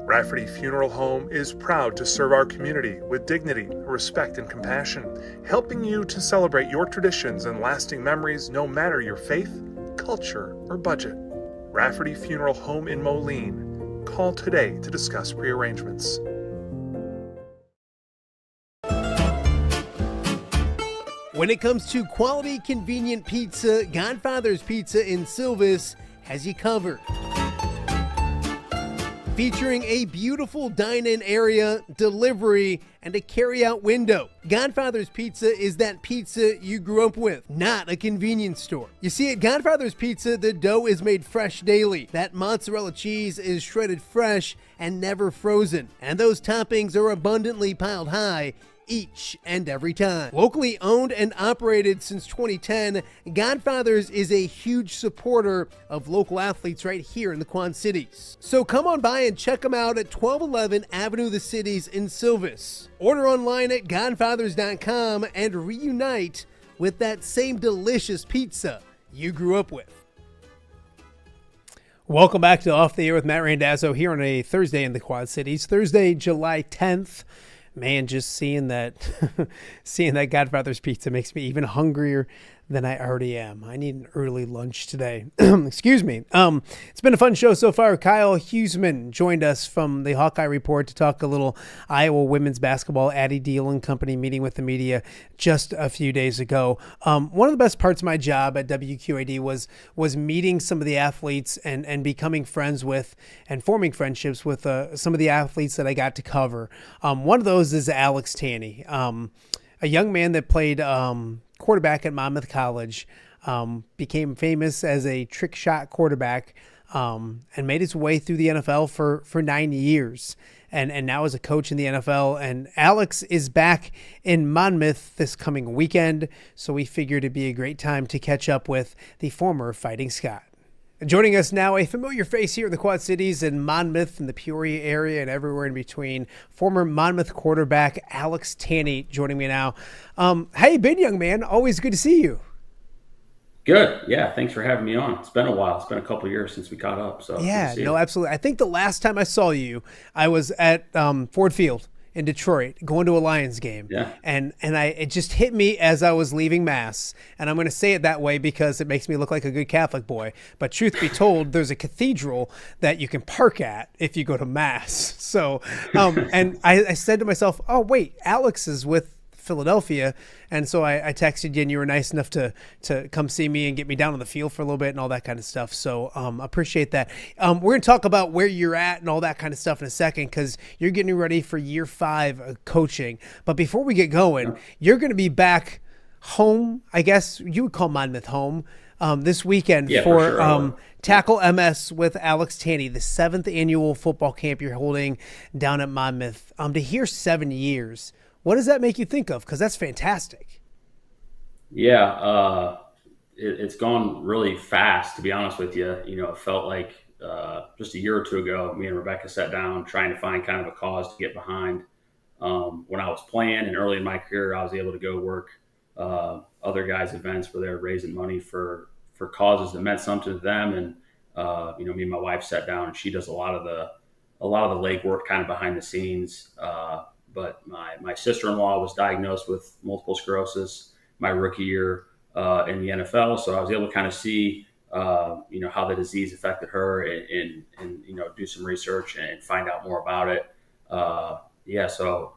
Rafferty Funeral Home is proud to serve our community with dignity, respect, and compassion, helping you to celebrate your traditions and lasting memories no matter your faith, culture, or budget. Rafferty Funeral Home in Moline. Call today to discuss prearrangements. When it comes to quality, convenient pizza, Godfather's Pizza in Silvis has you covered. Featuring a beautiful dine-in area, delivery, and a carry-out window. Godfather's Pizza is that pizza you grew up with, not a convenience store. You see, at Godfather's Pizza, the dough is made fresh daily. That mozzarella cheese is shredded fresh and never frozen. And those toppings are abundantly piled high each and every time. Locally owned and operated since 2010, Godfather's is a huge supporter of local athletes right here in the Quad Cities. So come on by and check them out at 1211 Avenue of the Cities in Silvis. Order online at godfathers.com and reunite with that same delicious pizza you grew up with. Welcome back to Off the Air with Matt Randazzo here on a Thursday in the Quad Cities. Thursday, July 10th. Man, just seeing that Godfather's Pizza makes me even hungrier than I already am. I need an early lunch today. Excuse me. It's been a fun show so far. Kyle Huesmann joined us from the Hawkeye Report to talk a little Iowa women's basketball. Addie Deal and company meeting with the media just a few days ago. One of the best parts of my job at WQAD was meeting some of the athletes and becoming friends with and forming friendships with some of the athletes that I got to cover. One of those is Alex Tanney, a young man that played quarterback at Monmouth College, became famous as a trick shot quarterback, and made his way through the NFL for 9 years, and now is a coach in the NFL. And Alex is back in Monmouth this coming weekend, so we figured it'd be a great time to catch up with the former Fighting Scot. Joining us now, a familiar face here in the Quad Cities and Monmouth and the Peoria area and everywhere in between, former Monmouth quarterback Alex Tanney joining me now. How you been, young man? Always good to see you. Good. Yeah, thanks for having me on. It's been a while. It's been a couple of years since we caught up. So yeah, no, absolutely. I think the last time I saw you, I was at Ford Field in Detroit, going to a Lions game. Yeah. And it just hit me as I was leaving Mass. And I'm going to say it that way because it makes me look like a good Catholic boy. But truth be told, there's a cathedral that you can park at if you go to Mass. So, and I said to myself, oh, wait, Alex is with Philadelphia. And so I texted you, and you were nice enough to come see me and get me down on the field for a little bit and all that kind of stuff. So appreciate that. We're going to talk about where you're at and all that kind of stuff in a second, because you're getting ready for year 5 of coaching. But before we get going, you're going to be back home. I guess you would call Monmouth home this weekend for sure. Tackle MS with Alex Tanney, the 7th annual football camp you're holding down at Monmouth. To hear 7 years, what does that make you think of? Because that's fantastic. Yeah, it's gone really fast, to be honest with you. It felt like just a year or two ago, me and Rebecca sat down trying to find kind of a cause to get behind. When I was playing and early in my career, I was able to go work other guys' events where they're raising money for causes that meant something to them. And me and my wife sat down, and she does a lot of the legwork kind of behind the scenes. But my sister-in-law was diagnosed with multiple sclerosis my rookie year in the NFL. So I was able to kind of see, how the disease affected her and do some research and find out more about it. So,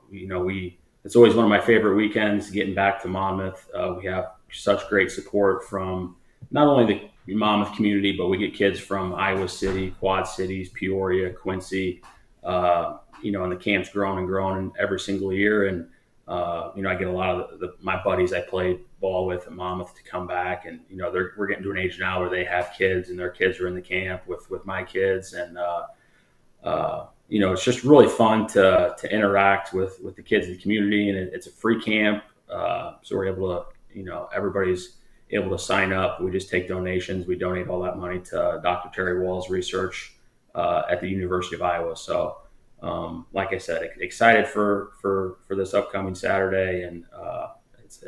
it's always one of my favorite weekends, getting back to Monmouth. We have such great support from not only the Monmouth community, but we get kids from Iowa City, Quad Cities, Peoria, Quincy, and the camp's growing every single year. And, I get a lot of my buddies I played ball with at Monmouth to come back. And, we're getting to an age now where they have kids and their kids are in the camp with my kids. And, it's just really fun to interact with the kids in the community. And it's a free camp. So we're able to, everybody's able to sign up. We just take donations. We donate all that money to Dr. Terry Wall's research at the University of Iowa. So, like I said, excited for this upcoming Saturday, and it's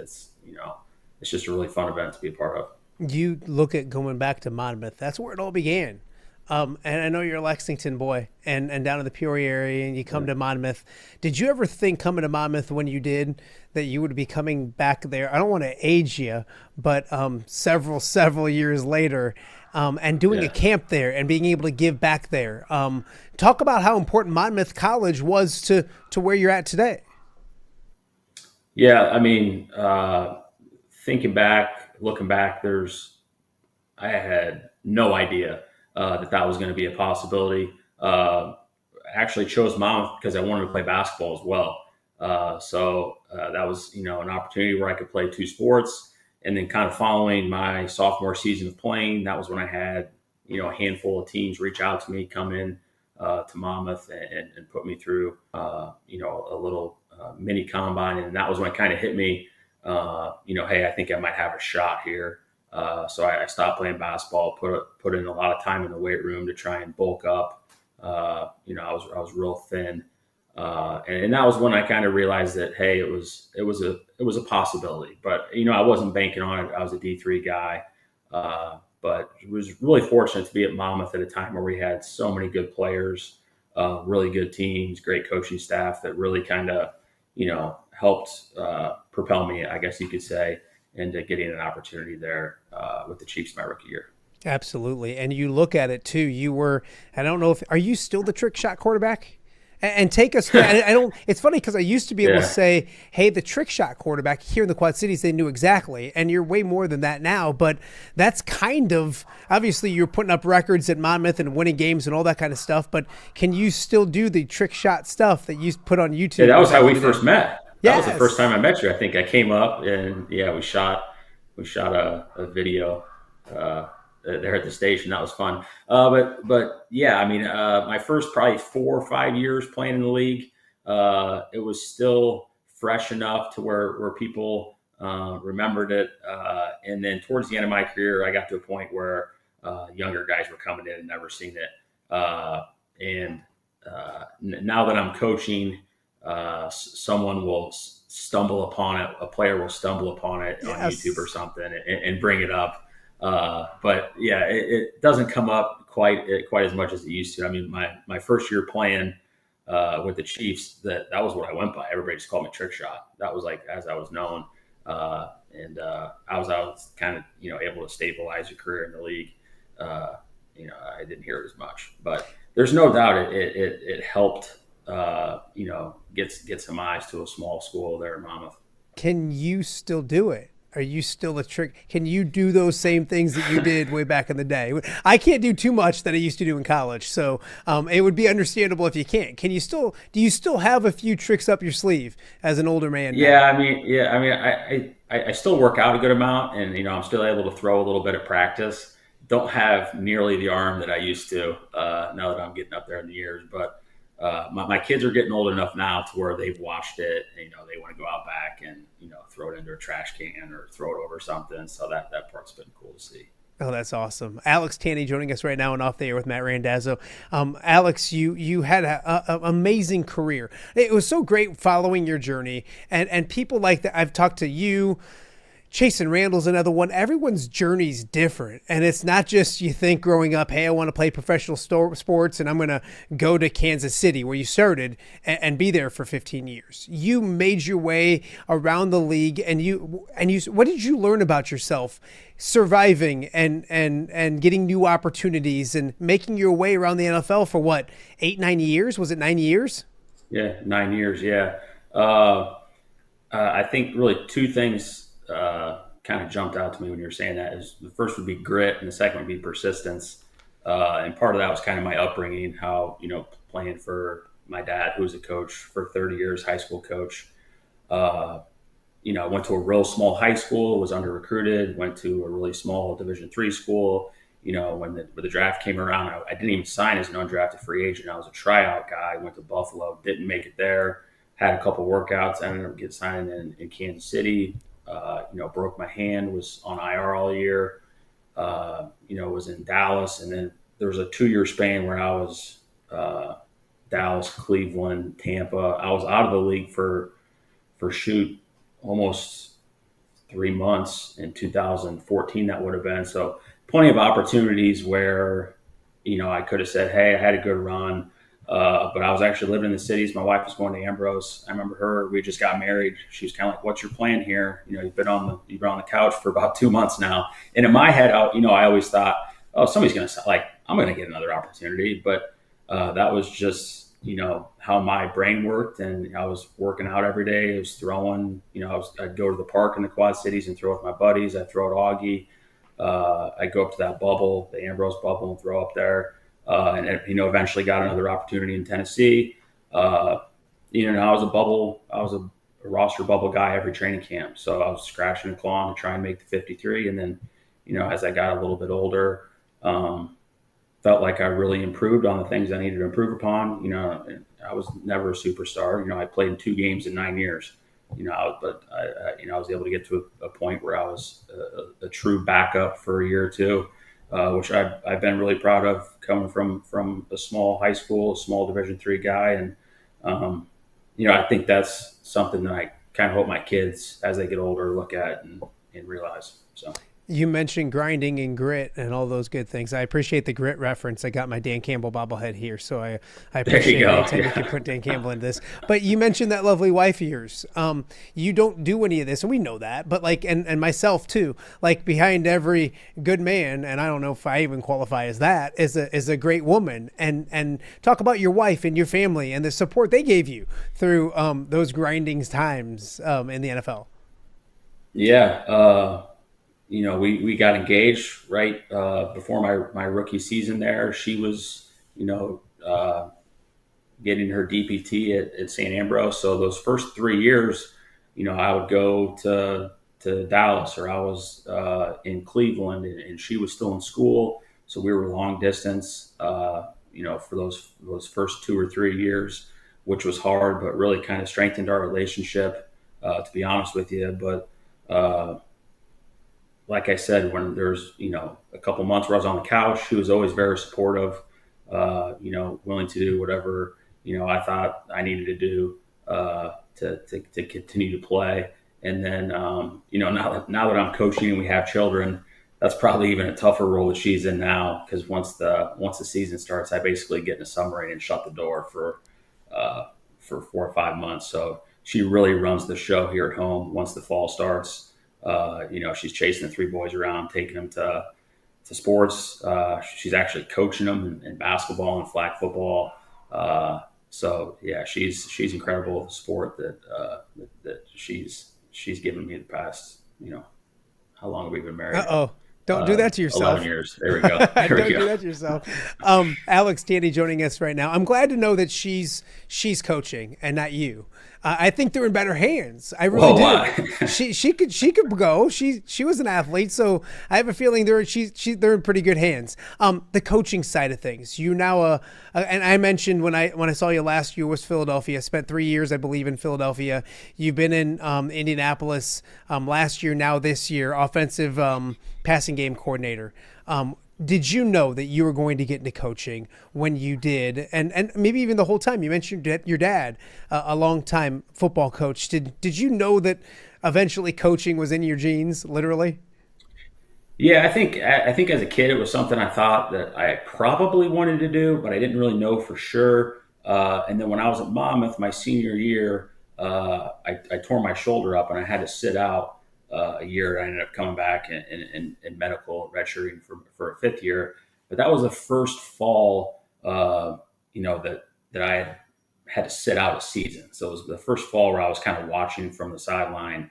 just a really fun event to be a part of. You look at going back to Monmouth, that's where it all began. And I know you're a Lexington boy and down in the Peoria area, and you come to Monmouth. Did you ever think coming to Monmouth when you did that you would be coming back there? I don't want to age you, but several years later, and doing a camp there and being able to give back there. Talk about how important Monmouth College was to where you're at today. Yeah, I mean, looking back, I had no idea that was going to be a possibility. I actually chose Monmouth because I wanted to play basketball as well. So that was, an opportunity where I could play 2 sports. And then kind of following my sophomore season of playing, that was when I had, a handful of teams reach out to me, come in to Monmouth and put me through, a little mini combine. And that was when it kind of hit me, hey, I think I might have a shot here. So I stopped playing basketball, put in a lot of time in the weight room to try and bulk up. I was real thin. And that was when I kind of realized that, hey, it was a possibility, but, I wasn't banking on it. I was a D3 guy. But was really fortunate to be at Monmouth at a time where we had so many good players, really good teams, great coaching staff that really kind of, helped propel me, I guess you could say, into getting an opportunity there with the Chiefs my rookie year. Absolutely. And you look at it too. I don't know are you still the trick shot quarterback? And take us. It's funny because I used to be able to say, "Hey, the trick shot quarterback here in the Quad Cities, they knew exactly." And you're way more than that now. But that's kind of obviously you're putting up records at Monmouth and winning games and all that kind of stuff. But can you still do the trick shot stuff that you put on YouTube? Yeah, that was how we first met. That Yes. was the first time I met you. I think I came up and we shot a video. There at the station. That was fun. But yeah, I mean, my first probably 4 or 5 years playing in the league, it was still fresh enough to where people remembered it. And then towards the end of my career, I got to a point where younger guys were coming in and never seen it. And now that I'm coaching, someone will stumble upon it. A player will stumble upon it on YouTube or something and bring it up. But yeah, it doesn't come up quite as much as it used to. I mean, my first year playing, with the Chiefs, that was what I went by. Everybody just called me Trick Shot. That was like as I was known, and I was kind of able to stabilize your career in the league. I didn't hear it as much, but there's no doubt it helped. Get some eyes to a small school there in Monmouth. Can you still do it? Are you still a trick? Can you do those same things that you did way back in the day? I can't do too much that I used to do in college, so it would be understandable if you can't. Do you still have a few tricks up your sleeve as an older man now? I still work out a good amount, and I'm still able to throw a little bit at practice. Don't have nearly the arm that I used to now that I'm getting up there in the years, but my kids are getting old enough now to where they've watched it and, they want to go out back and, throw it into a trash can or throw it over something. So that part's been cool to see. Oh, that's awesome. Alex Tanney joining us right now and Off the Air with Matt Randazzo. Alex, you had an amazing career. It was so great following your journey and people like that. I've talked to you. Chase and Randall's another one. Everyone's journey's different. And it's not just you think growing up, hey, I want to play professional sports and I'm going to go to Kansas City where you started and be there for 15 years. You made your way around the league and you what did you learn about yourself surviving and getting new opportunities and making your way around the NFL for what, 9 years? Was it 9 years? Yeah, 9 years. Yeah. I think really two things kind of jumped out to me when you were saying that. Is the first would be grit and the second would be persistence. And part of that was kind of my upbringing, how, playing for my dad, who was a coach for 30 years, high school coach. I went to a real small high school, was under recruited, went to a really small Division III school. When the draft came around, I didn't even sign as an undrafted free agent. I was a tryout guy, went to Buffalo, didn't make it there, had a couple workouts, ended up getting signed in Kansas City. Broke my hand, was on IR all year, was in Dallas. And then there was a 2-year span where I was Dallas, Cleveland, Tampa. I was out of the league for almost 3 months in 2014, that would have been. So plenty of opportunities where, I could have said, hey, I had a good run. But I was actually living in the cities. My wife was going to Ambrose. I remember her. We just got married. She was kind of like, "What's your plan here? You've been on the couch for about 2 months now." And in my head, I always thought, "Oh, somebody's going to I'm going to get another opportunity." But that was just how my brain worked, and I was working out every day. I was throwing. I'd go to the park in the Quad Cities and throw with my buddies. I'd throw at Augie. I'd go up to that bubble, the Ambrose bubble, and throw up there. And eventually got another opportunity in Tennessee. I was a roster bubble guy every training camp. So I was scratching and clawing to try and make the 53. And then, as I got a little bit older, felt like I really improved on the things I needed to improve upon. I was never a superstar. I played in 2 games in 9 years. But I was able to get to a point where I was a true backup for a year or two. Which I've been really proud of, coming from a small high school, a small Division III guy. And, I think that's something that I kind of hope my kids, as they get older, look at and realize. So. You mentioned grinding and grit and all those good things. I appreciate the grit reference. I got my Dan Campbell bobblehead here, so I appreciate it. Anytime you can put Dan Campbell in this. But you mentioned that lovely wife of yours. You don't do any of this, and we know that. But and myself too. Behind every good man, and I don't know if I even qualify as that, is a great woman. And talk about your wife and your family and the support they gave you through those grinding times in the NFL. Yeah. We got engaged right before my rookie season there. She was, getting her DPT at St. Ambrose. So those first 3 years, I would go to Dallas, or I was in Cleveland, and she was still in school. So we were long distance, for those first 2 or 3 years, which was hard, but really kind of strengthened our relationship, to be honest with you. But like I said, when there's, a couple months where I was on the couch, she was always very supportive, willing to do whatever, I thought I needed to do to continue to play. And then, now that I'm coaching and we have children, that's probably even a tougher role that she's in now, because once the season starts, I basically get in a submarine and shut the door for for 4 or 5 months. So she really runs the show here at home once the fall starts. She's chasing the 3 boys around, taking them to sports. She's actually coaching them in basketball and flag football. So yeah, she's incredible at the sport that she's given me the past, how long have we been married? Don't do that to yourself. 11 years. There we go. Don't do that to yourself. Alex Tanney joining us right now. I'm glad to know that she's coaching and not you. I think they're in better hands. I really do. Wow. She could go. She was an athlete, so I have a feeling they're in pretty good hands. The coaching side of things. You now and I mentioned when I saw you last year was Philadelphia. Spent 3 years, I believe, in Philadelphia. You've been in Indianapolis last year, now this year, offensive passing game coordinator. Did you know that you were going to get into coaching when you did? And maybe even the whole time? You mentioned your dad, a longtime football coach. Did you know that eventually coaching was in your genes, literally? Yeah, I think as a kid it was something I thought that I probably wanted to do, but I didn't really know for sure. And then when I was at Monmouth my senior year, I tore my shoulder up and I had to sit out a year. I ended up coming back in medical redshirting for a 5th year. But that was the first fall, that I had to sit out a season. So it was the first fall where I was kind of watching from the sideline,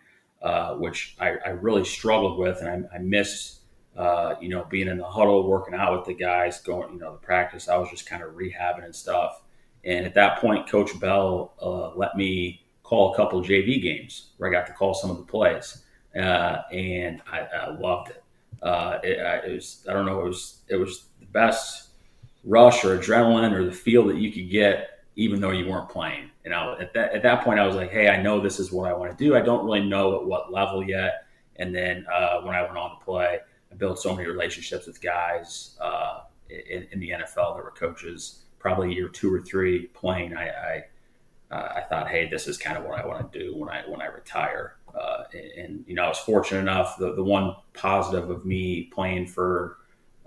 which I really struggled with. And I missed, being in the huddle, working out with the guys, going, the practice. I was just kind of rehabbing and stuff. And at that point, Coach Bell let me call a couple of JV games where I got to call some of the plays. And I loved it. It was the best rush or adrenaline or the feel that you could get, even though you weren't playing. And at that point, I was like, hey, I know this is what I want to do. I don't really know at what level yet. And then when I went on to play, I built so many relationships with guys in the NFL that were coaches. Probably year 2 or 3 playing, I thought, hey, this is kind of what I want to do when I retire. And I was fortunate enough. The one positive of me playing for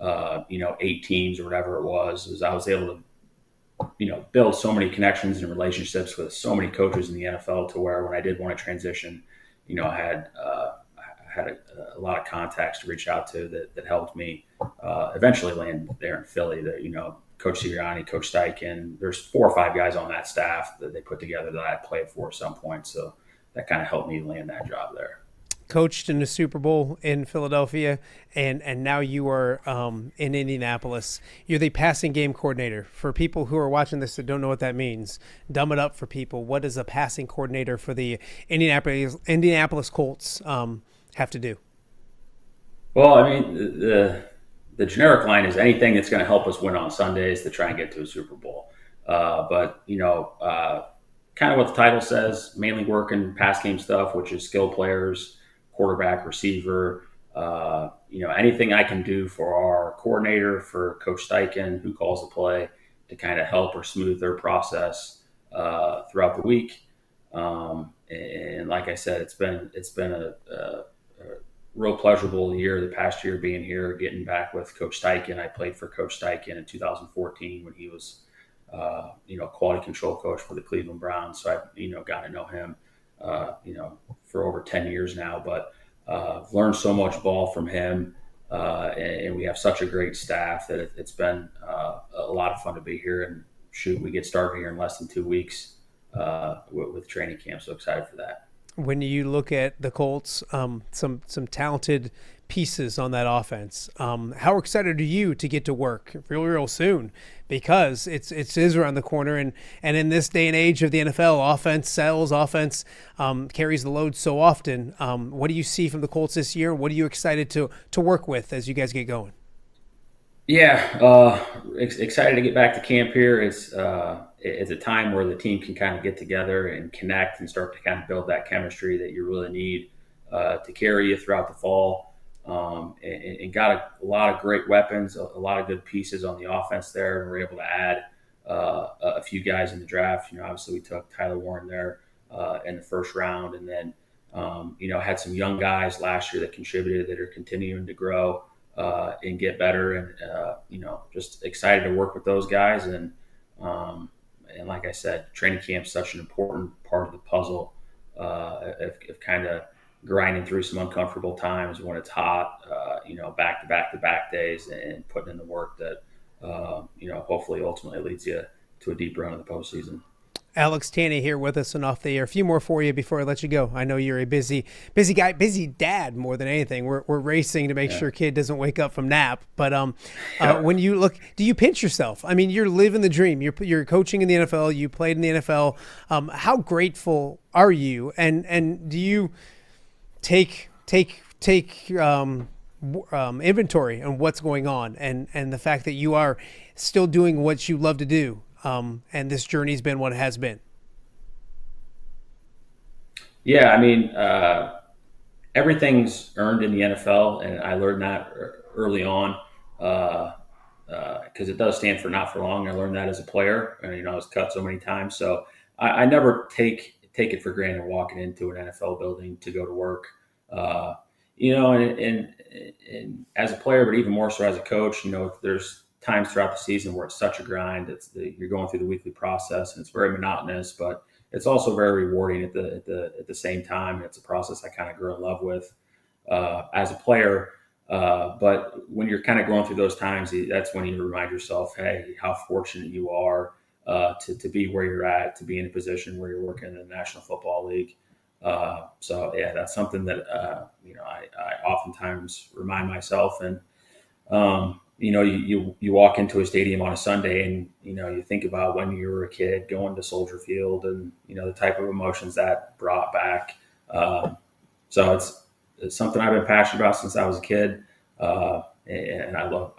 8 teams or whatever it was I was able to build so many connections and relationships with so many coaches in the NFL to where when I did want to transition, I had a lot of contacts to reach out to that helped me eventually land there in Philly. That Coach Sirianni, Coach Steichen. There's 4 or 5 guys on that staff that they put together that I played for at some point. So that kind of helped me land that job there. Coached in the Super Bowl in Philadelphia, and now you are in Indianapolis. You're the passing game coordinator. For people who are watching this that don't know what that means, dumb it up for people. What does a passing coordinator for the Indianapolis Colts have to do? Well, I mean, the generic line is anything that's going to help us win on Sundays to try and get to a Super Bowl. But kind of what the title says, mainly working pass game stuff, which is skill players, quarterback, receiver, anything I can do for our coordinator, for Coach Steichen, who calls the play, to kind of help or smooth their process throughout the week. And like I said, it's been a real pleasurable year, the past year being here, getting back with Coach Steichen. I played for Coach Steichen in 2014 when he was quality control coach for the Cleveland Browns. So I, got to know him, for over 10 years now, but I've learned so much ball from him. And we have such a great staff that it's been a lot of fun to be here. And shoot, we get started here in less than 2 weeks with training camp. So excited for that. When you look at the Colts, some talented pieces on that offense, how excited are you to get to work real soon? Because it is around the corner, and in this day and age of the NFL, offense sells, offense carries the load so often. What do you see from the Colts this year? What are you excited to work with as you guys get going? Yeah, excited to get back to camp here. It's a time where the team can kind of get together and connect and start to kind of build that chemistry that you really need to carry you throughout the fall. And got a lot of great weapons, a lot of good pieces on the offense there, and we're able to add a few guys in the draft. Obviously we took Tyler Warren there in the first round, and then had some young guys last year that contributed that are continuing to grow and get better, and just excited to work with those guys. And and like I said, training camp's such an important part of the puzzle of kind of grinding through some uncomfortable times when it's hot, back to back to back days, and putting in the work that, hopefully ultimately leads you to a deep run in the postseason. Alex Tanney here with us and off the air. A few more for you before I let you go. I know you're a busy guy, busy dad more than anything. We're racing to make sure kid doesn't wake up from nap. But when you look, do you pinch yourself? I mean, you're living the dream. You're coaching in the NFL. You played in the NFL. How grateful are you? And do you take inventory on what's going on and the fact that you are still doing what you love to do? And this journey's been what it has been. Yeah, I mean, everything's earned in the NFL, and I learned that early on because it does stand for not for long. I learned that as a player, and I was cut so many times. So I never take it for granted walking into an NFL building to go to work. And as a player, but even more so as a coach, there's times throughout the season where it's such a grind. You're going through the weekly process, and it's very monotonous, but it's also very rewarding at the same time. It's a process I kind of grew in love with as a player. But when you're kind of going through those times, that's when you remind yourself, hey, how fortunate you are to be where you're at, to be in a position where you're working in the National Football League. That's something that I oftentimes remind myself. And you walk into a stadium on a Sunday and, you think about when you were a kid going to Soldier Field and, the type of emotions that brought back. So it's something I've been passionate about since I was a kid. And I love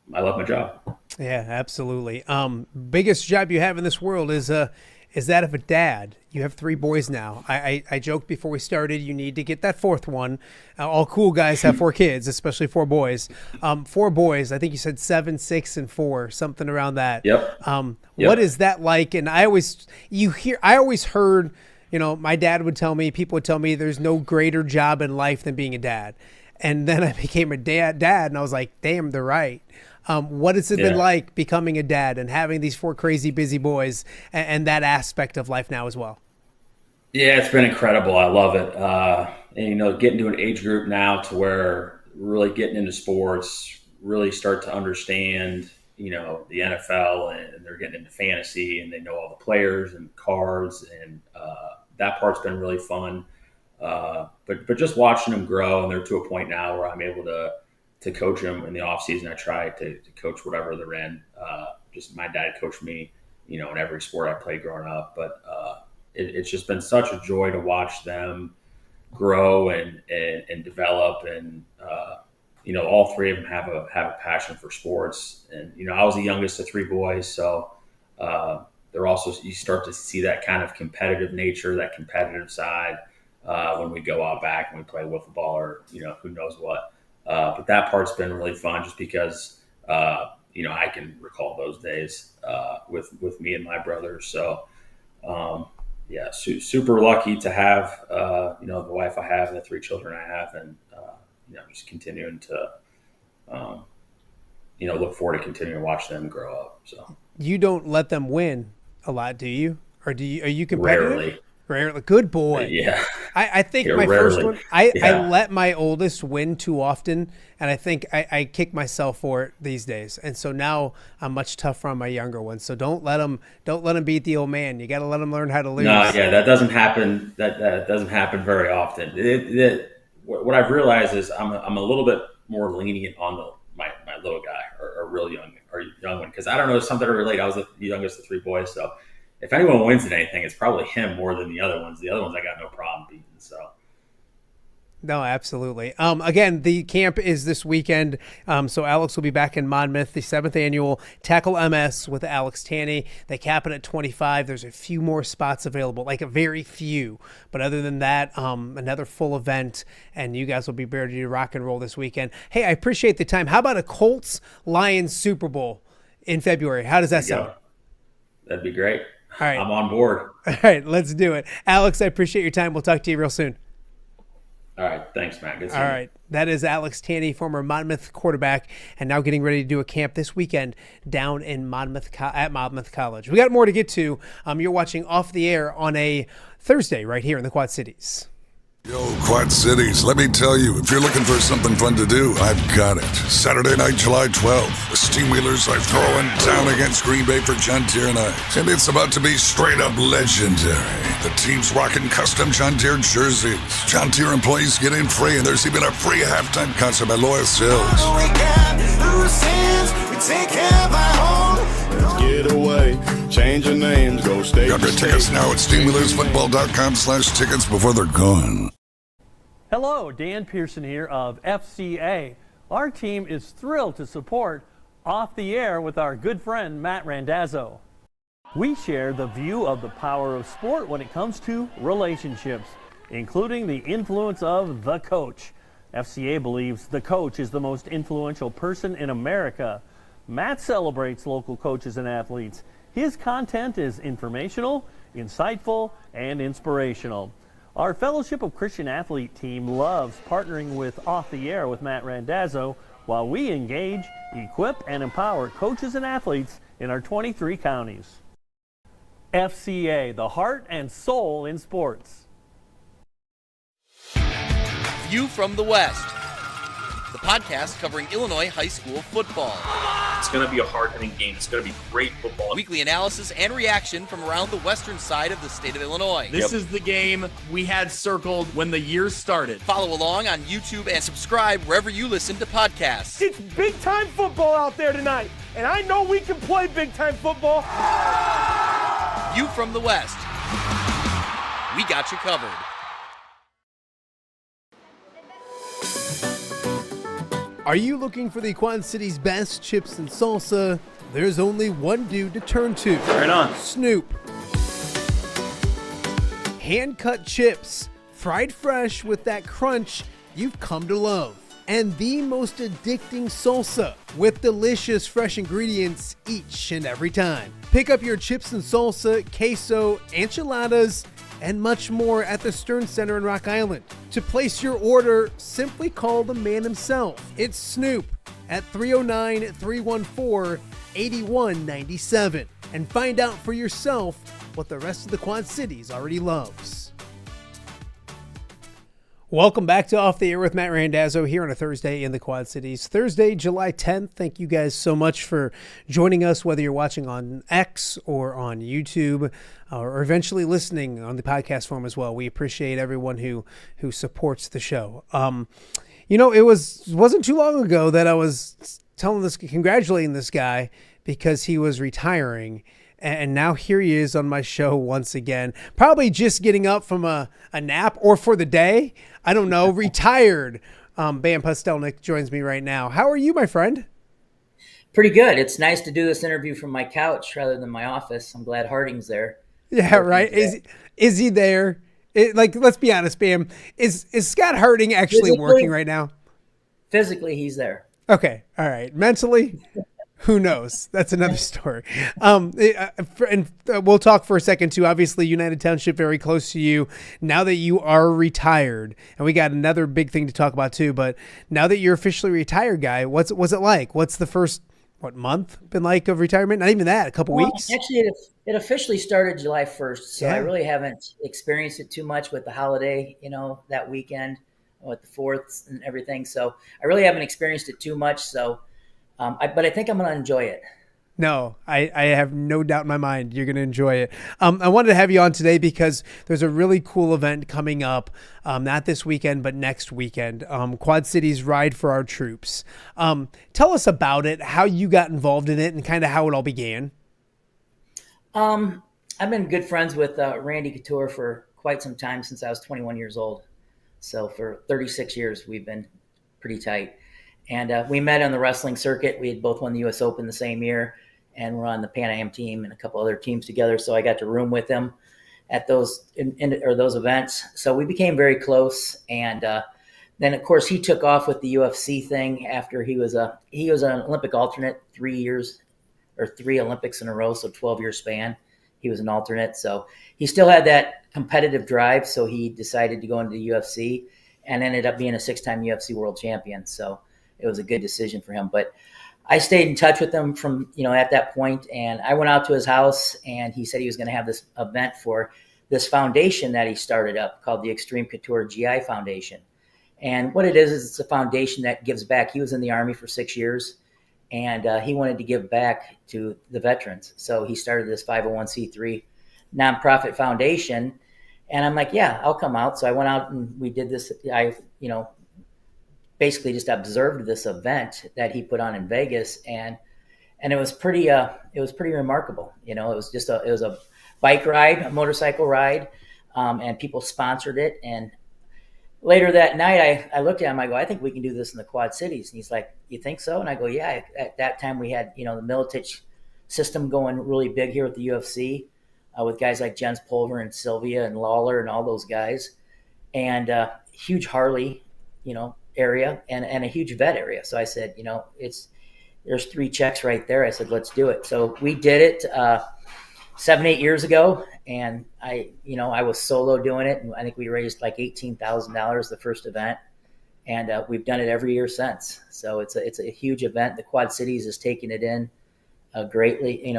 my job. Yeah, absolutely. Biggest job you have in this world is that of a dad. You have 3 boys now. I joked before we started, you need to get that 4th one. All cool guys have 4 kids, especially 4 boys. 4 boys, I think you said 7, 6, and 4, something around that. Yep. What is that like? And I always heard, my dad would tell me, people would tell me there's no greater job in life than being a dad. And then I became a dad and I was like, damn, they're right. What has it been like becoming a dad and having these 4 crazy busy boys and that aspect of life now as well? Yeah, it's been incredible. I love it. And, getting to an age group now to where really getting into sports, really start to understand, the NFL, and they're getting into fantasy and they know all the players and cards, and that part's been really fun. But just watching them grow, and they're to a point now where I'm able to coach them in the off season. I try to coach whatever they're in. Just my dad coached me, in every sport I played growing up. But it's just been such a joy to watch them grow and develop. And all 3 of them have a passion for sports. And I was the youngest of 3 boys, so they're also, you start to see that kind of competitive nature, that competitive side when we go out back and we play wiffle ball or who knows what. But that part's been really fun just because, I can recall those days with me and my brothers. So, super lucky to have, the wife I have and the 3 children I have, and, just continuing to, look forward to continuing to watch them grow up. So you don't let them win a lot, do you? Or are you competitive? Rarely. Rarely. Good boy. Yeah. I think Yeah, my rarely. first one, I let my oldest win too often, and I think I kick myself for it these days. And so now I'm much tougher on my younger ones. So don't let them beat the old man. You got to let them learn how to lose. No, yeah, that doesn't happen. That doesn't happen very often. What I've realized is I'm a little bit more lenient on my little guy or real young one, because I don't know, something to relate. I was the youngest of 3 boys, so if anyone wins at anything, it's probably him more than the other ones. The other ones I got no problem beating. So. No, absolutely. Again, the camp is this weekend. So Alex will be back in Monmouth, the 7th annual Tackle MS with Alex Tanney. They cap it at 25. There's a few more spots available, like a very few. But other than that, another full event, and you guys will be ready to rock and roll this weekend. Hey, I appreciate the time. How about a Colts-Lions Super Bowl in February? How does that sound? That'd be great. All right. I'm on board. All right, let's do it. Alex, I appreciate your time. We'll talk to you real soon. All right. Thanks, Matt. Good seeing All you. right. That is Alex Tanney, former Monmouth quarterback, and now getting ready to do a camp this weekend down in Monmouth College. We got more to get to. You're watching Off the Air on a Thursday right here in the Quad Cities. Yo, Quad Cities, let me tell you, if you're looking for something fun to do, I've got it. Saturday night, July 12th, the Steamwheelers are throwing down against Green Bay for John Deere night. And it's about to be straight up legendary. The team's rocking custom John Deere jerseys. John Deere employees get in free, and there's even a free halftime concert by Lois Hills. Let's get away, change your names, go state. Grab your tickets now at steamwheelersfootball.com/tickets before they're gone. Hello, Dan Pearson here of FCA. Our team is thrilled to support Off the Air with our good friend Matt Randazzo. We share the view of the power of sport when it comes to relationships, including the influence of the coach. FCA believes the coach is the most influential person in America. Matt celebrates local coaches and athletes. His content is informational, insightful, and inspirational. Our Fellowship of Christian Athlete team loves partnering with Off the Air with Matt Randazzo while we engage, equip, and empower coaches and athletes in our 23 counties. FCA, the heart and soul in sports. View from the West, the podcast covering Illinois high school football. It's going to be a hard-hitting game. It's going to be great football. Weekly analysis and reaction from around the western side of the state of Illinois. This is the game we had circled when the year started. Follow along on YouTube and subscribe wherever you listen to podcasts. It's big-time football out there tonight, and I know we can play big-time football. View from the West. We got you covered. Are you looking for the Quad City's best chips and salsa? There's only one dude to turn to. Right on. Snoop. Hand-cut chips, fried fresh with that crunch you've come to love. And the most addicting salsa with delicious fresh ingredients each and every time. Pick up your chips and salsa, queso, enchiladas, and much more at the Stern Center in Rock Island. To place your order, simply call the man himself. It's Snoop at 309-314-8197 and find out for yourself what the rest of the Quad Cities already loves. Welcome back to Off the Air with Matt Randazzo here on a Thursday in the Quad Cities. Thursday, July 10th. Thank you guys so much for joining us, whether you're watching on X or on YouTube or eventually listening on the podcast form as well. We appreciate everyone who supports the show. It wasn't too long ago that I was congratulating this guy because he was retiring. And now here he is on my show once again, probably just getting up from a nap or for the day. I don't know, retired. Bam Pustelnik joins me right now. How are you, my friend? Pretty good. It's nice to do this interview from my couch rather than my office. I'm glad Harding's there. Yeah, right. Is he there? Let's be honest, Bam. Is Scott Harding actually working right now? Physically, he's there. Okay. All right. Mentally? Who knows? That's another story. And we'll talk for a second too. Obviously, United Township very close to you. Now that you are retired, and we got another big thing to talk about too. But now that you're officially retired, guy, what's it like? What's the first month been like of retirement? Not even that. A couple weeks. Actually, it officially started July 1st, so yeah. I really haven't experienced it too much with the holiday. That weekend with the 4th and everything. So I really haven't experienced it too much. So. But I think I'm going to enjoy it. No, I have no doubt in my mind you're going to enjoy it. I wanted to have you on today because there's a really cool event coming up, not this weekend, but next weekend, Quad City's Ride for Our Troops. Tell us about it, how you got involved in it, and kind of how it all began. I've been good friends with Randy Couture for quite some time, since I was 21 years old. So for 36 years, we've been pretty tight. And we met on the wrestling circuit. We had both won the U.S. Open the same year, and we're on the Pan Am team and a couple other teams together. So I got to room with him at those events. So we became very close. And then, of course, he took off with the UFC thing after he was an Olympic alternate 3 Olympics in a row, so 12-year span. He was an alternate. So he still had that competitive drive, so he decided to go into the UFC. and ended up being a 6-time UFC world champion. So it was a good decision for him. But I stayed in touch with him from, at that point, and I went out to his house, and he said he was going to have this event for this foundation that he started up called the Extreme Couture GI Foundation. And what it is it's a foundation that gives back. He was in the Army for 6 years, and he wanted to give back to the veterans. So he started this 501c3 nonprofit foundation. And I'm like, yeah, I'll come out. So I went out and we did this. I, basically just observed this event that he put on in Vegas, and it was pretty remarkable. It was a bike ride, a motorcycle ride, and people sponsored it. And later that night, I looked at him. I go, I think we can do this in the Quad Cities. And he's like, you think so? And I go, yeah. At that time, we had the Militich system going really big here with the UFC, with guys like Jens Pulver and Sylvia and Lawler and all those guys, and huge Harley, area and a huge vet area. So I said, there's 3 checks right there. I said, let's do it. So we did it 7-8 years ago, and I was solo doing it, and I think we raised like $18,000 the first event, and we've done it every year since. So it's a huge event. The Quad Cities has taken it in greatly.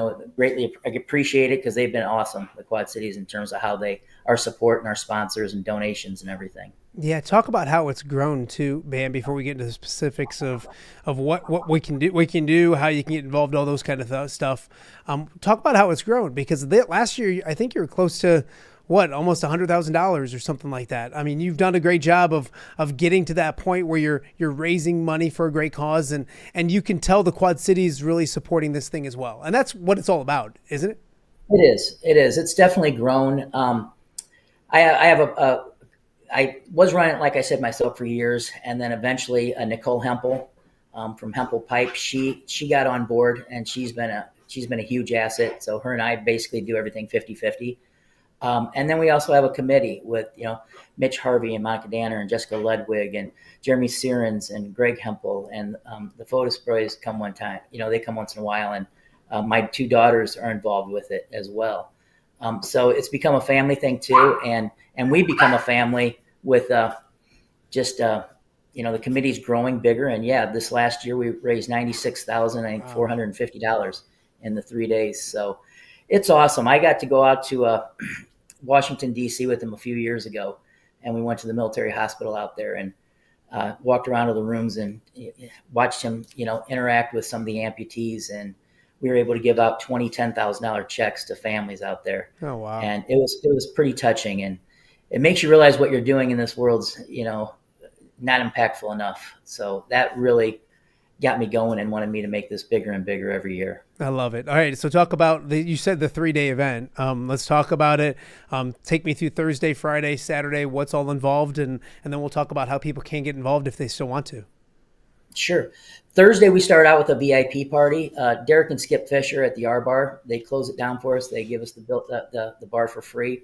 I appreciate it because they've been awesome, the Quad Cities, in terms of how they are supporting our sponsors and donations and everything. Yeah, talk about how it's grown too, man, before we get into the specifics of what we can do, how you can get involved, all those kind of stuff. Talk about how it's grown, because last year I think you were close to almost $100,000 or something like that. I mean, you've done a great job of getting to that point where you're raising money for a great cause, and you can tell the Quad Cities really supporting this thing as well. And that's what it's all about, isn't it? It is. It's definitely grown. I was running it, like I said, myself for years, and then eventually Nicole Hempel from Hempel Pipe, she got on board, and she's been a huge asset. So her and I basically do everything 50-50. And then we also have a committee with Mitch Harvey and Monica Danner and Jessica Ludwig and Jeremy Searins and Greg Hempel, and the Fotis Boys come one time. They come once in a while, and my 2 daughters are involved with it as well. So it's become a family thing too, and we become a family with the committee's growing bigger. And this last year we raised $96,450 in the 3 days. So it's awesome. I got to go out to Washington D.C. with him a few years ago, and we went to the military hospital out there and walked around to the rooms and watched him interact with some of the amputees, and we were able to give out $10,000 checks to families out there. Oh, wow. And it was pretty touching, and it makes you realize what you're doing in this world's, not impactful enough. So that really got me going and wanted me to make this bigger and bigger every year. I love it. All right. So talk about you said the 3-day event. Let's talk about it. Take me through Thursday, Friday, Saturday, what's all involved. And then we'll talk about how people can get involved if they still want to. Sure. Thursday, we start out with a VIP party. Derek and Skip Fisher at the R Bar, they close it down for us. They give us the bar for free,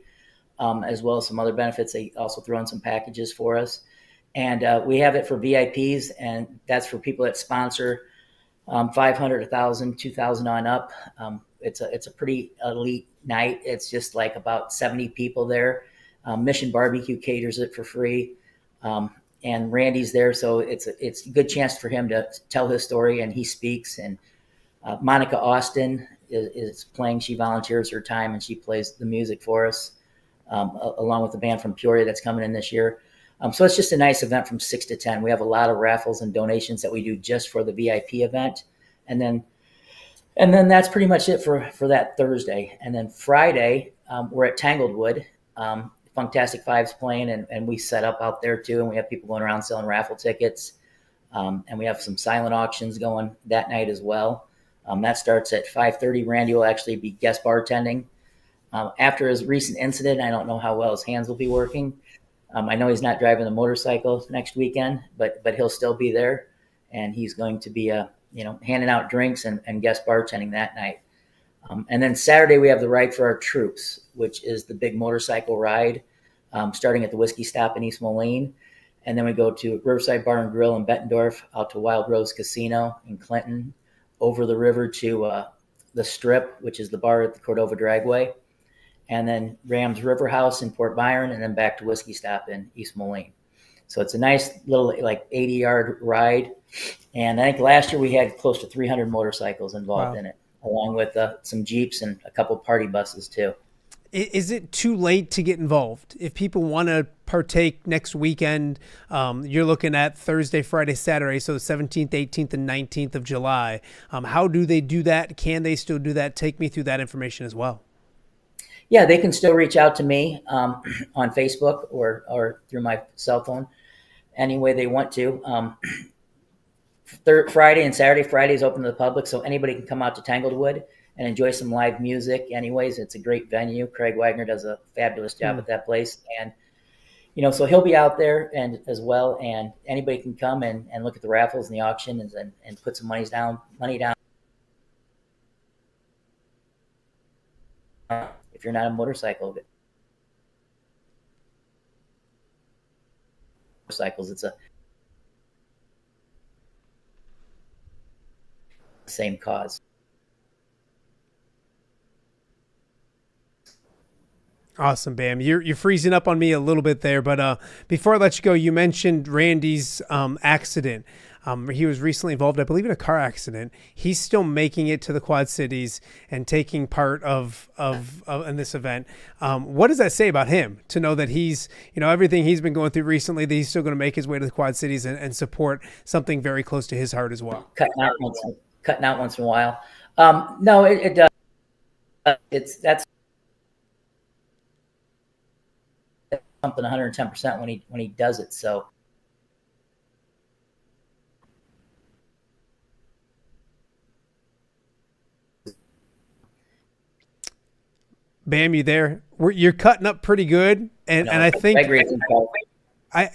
as well as some other benefits. They also throw in some packages for us. And we have it for VIPs, and that's for people that sponsor 500, 1,000, 2,000 on up. It's a pretty elite night. It's just like about 70 people there. Mission Barbecue caters it for free. And Randy's there, so it's a good chance for him to tell his story, and he speaks. And Monica Austin is playing. She volunteers her time, and she plays the music for us, along with the band from Peoria that's coming in this year. So it's just a nice event from 6 to 10. We have a lot of raffles and donations that we do just for the VIP event, and then that's pretty much it for that Thursday. And then Friday, we're at Tangledwood. Funktastic Five's playing, and we set up out there too, and we have people going around selling raffle tickets, and we have some silent auctions going that night as well. That starts at 5:30. Randy will actually be guest bartending. After his recent incident, I don't know how well his hands will be working. I know he's not driving the motorcycle next weekend, but he'll still be there, and he's going to be handing out drinks and guest bartending that night. And then Saturday, we have the Ride for Our Troops, which is the big motorcycle ride, starting at the Whiskey Stop in East Moline. And then we go to Riverside Bar and Grill in Bettendorf, out to Wild Rose Casino in Clinton, over the river to the Strip, which is the bar at the Cordova Dragway, and then Rams River House in Port Byron, and then back to Whiskey Stop in East Moline. So it's a nice little 80-yard ride. And I think last year we had close to 300 motorcycles involved in it, along with some Jeeps and a couple party buses too. Is it too late to get involved? If people want to partake next weekend, you're looking at Thursday, Friday, Saturday, so the 17th, 18th, and 19th of July. How do they do that? Can they still do that? Take me through that information as well. Yeah, they can still reach out to me on Facebook or through my cell phone any way they want to. Friday and Saturday. Friday is open to the public, so anybody can come out to Tanglewood and enjoy some live music. Anyways, it's a great venue. Craig Wagner does a fabulous job at that place. And, so he'll be out there and as well. And anybody can come and look at the raffles and the auction and put some money down. If you're not a motorcycles, it's a same cause. Awesome, Bam. You're freezing up on me a little bit there, but before I let you go, you mentioned Randy's accident. He was recently involved, I believe, in a car accident. He's still making it to the Quad Cities and taking part of in this event. What does that say about him to know that he's, everything he's been going through recently, that he's still going to make his way to the Quad Cities and support something very close to his heart as well? Cutting out once in a while. No, it does. That's something 110% when he does it. So. Bam, you there? You're cutting up pretty good, and I think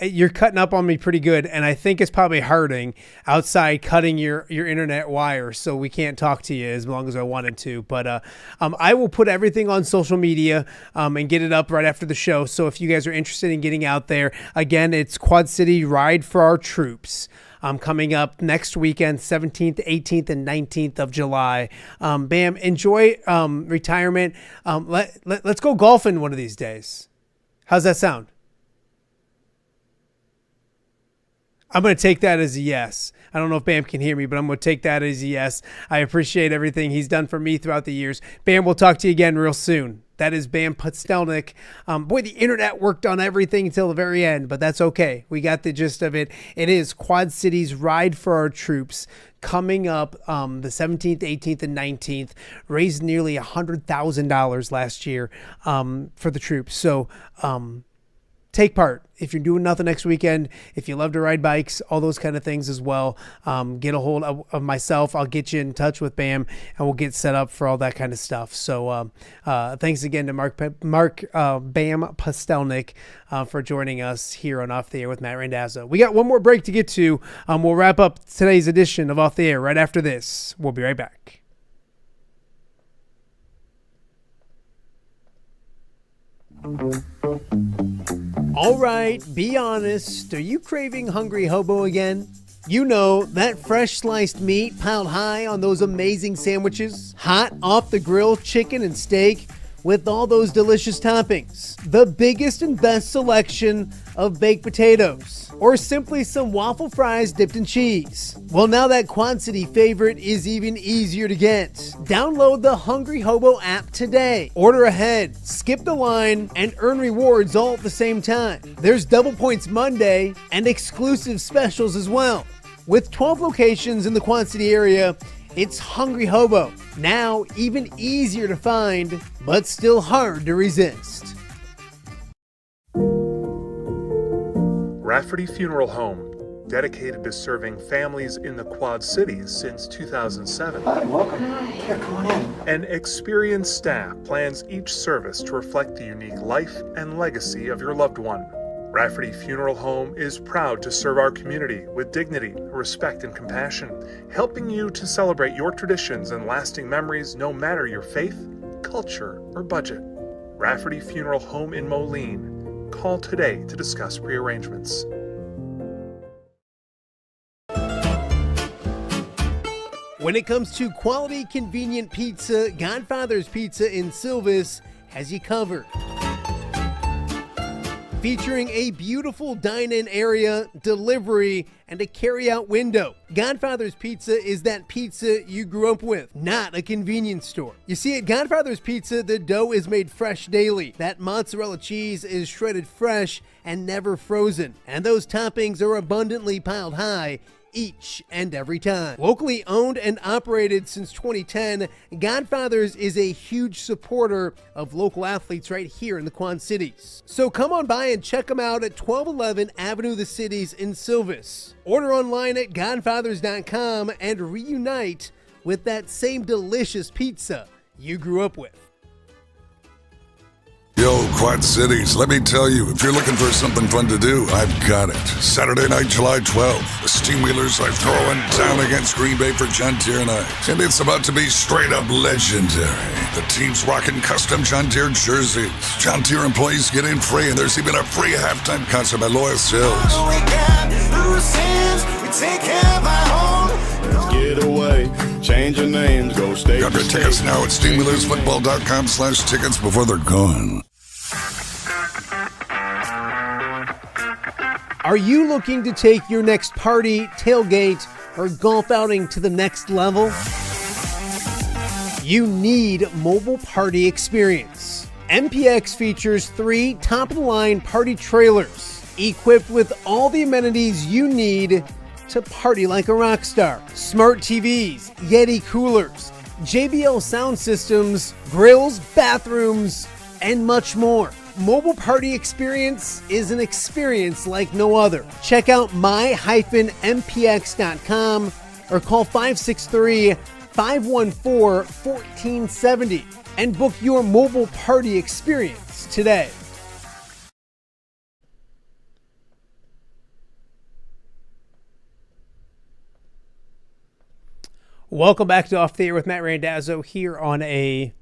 you're cutting up on me pretty good, and I think it's probably hurting outside cutting your internet wire, so we can't talk to you as long as I wanted to. But I will put everything on social media and get it up right after the show. So if you guys are interested in getting out there, again, it's Quad City Ride for Our Troops. Coming up next weekend, 17th, 18th, and 19th of July. Bam, enjoy retirement. Let's go golfing one of these days. How's that sound? I'm going to take that as a yes. I don't know if Bam can hear me, but I'm going to take that as a yes. I appreciate everything he's done for me throughout the years. Bam, we'll talk to you again real soon. That is Bam Pustelnik. Boy, the internet worked on everything until the very end, but that's okay. We got the gist of it. It is Quad City's Ride for Our Troops coming up the 17th, 18th, and 19th. Raised nearly $100,000 last year for the troops. So take part. If you're doing nothing next weekend, if you love to ride bikes, all those kind of things as well, get a hold of myself. I'll get you in touch with Bam, and we'll get set up for all that kind of stuff. So thanks again to Mark Bam Pustelnik for joining us here on Off the Air with Matt Randazzo. We got one more break to get to. We'll wrap up today's edition of Off the Air right after this. We'll be right back. All right, be honest. Are you craving Hungry Hobo again? You know, that fresh sliced meat piled high on those amazing sandwiches, hot off the grill chicken and steak with all those delicious toppings, the biggest and best selection of baked potatoes, or simply some waffle fries dipped in cheese. Well, now that Quad City favorite is even easier to get. Download the Hungry Hobo app today. Order ahead, skip the line, and earn rewards all at the same time. There's Double Points Monday and exclusive specials as well. With 12 locations in the Quad City area, it's Hungry Hobo. Now even easier to find, but still hard to resist. Rafferty Funeral Home, dedicated to serving families in the Quad Cities since 2007. Hi, welcome. Yeah, come on in. An experienced staff plans each service to reflect the unique life and legacy of your loved one. Rafferty Funeral Home is proud to serve our community with dignity, respect, and compassion, helping you to celebrate your traditions and lasting memories no matter your faith, culture, or budget. Rafferty Funeral Home in Moline. Call today to discuss prearrangements. When it comes to quality, convenient pizza, Godfather's Pizza in Silvis has you covered. featuring a beautiful dine-in area, delivery, and a carry-out window. Godfather's Pizza is that pizza you grew up with, not a convenience store. You see, at Godfather's Pizza, the dough is made fresh daily. That mozzarella cheese is shredded fresh and never frozen. And those toppings are abundantly piled high each and every time. Locally owned and operated since 2010, Godfather's is a huge supporter of local athletes right here in the Quad Cities. So come on by and check them out at 1211 Avenue of the Cities in Silvis. Order online at godfathers.com and reunite with that same delicious pizza you grew up with. Yo, Quad Cities, let me tell you, if you're looking for something fun to do, I've got it. Saturday night, July 12th, the Steamwheelers are throwing down against Green Bay for John Deere night. And it's about to be straight up legendary. The team's rocking custom John Deere jerseys. John Deere employees get in free, and there's even a free halftime concert by Lois Hills. Let's get away. Change your names, go state. Grab your tickets now at steamwheelersfootball.com/tickets before they're gone. Are you looking to take your next party, tailgate, or golf outing to the next level? You need Mobile Party Experience. MPX features 3 top-of-the-line party trailers equipped with all the amenities you need to party like a rock star. Smart TVs, Yeti coolers, JBL sound systems, grills, bathrooms, and much more. Mobile Party Experience is an experience like no other. Check out my-mpx.com or call 563-514-1470 and book your Mobile Party Experience today. Welcome back to Off the Air with Matt Randazzo here on a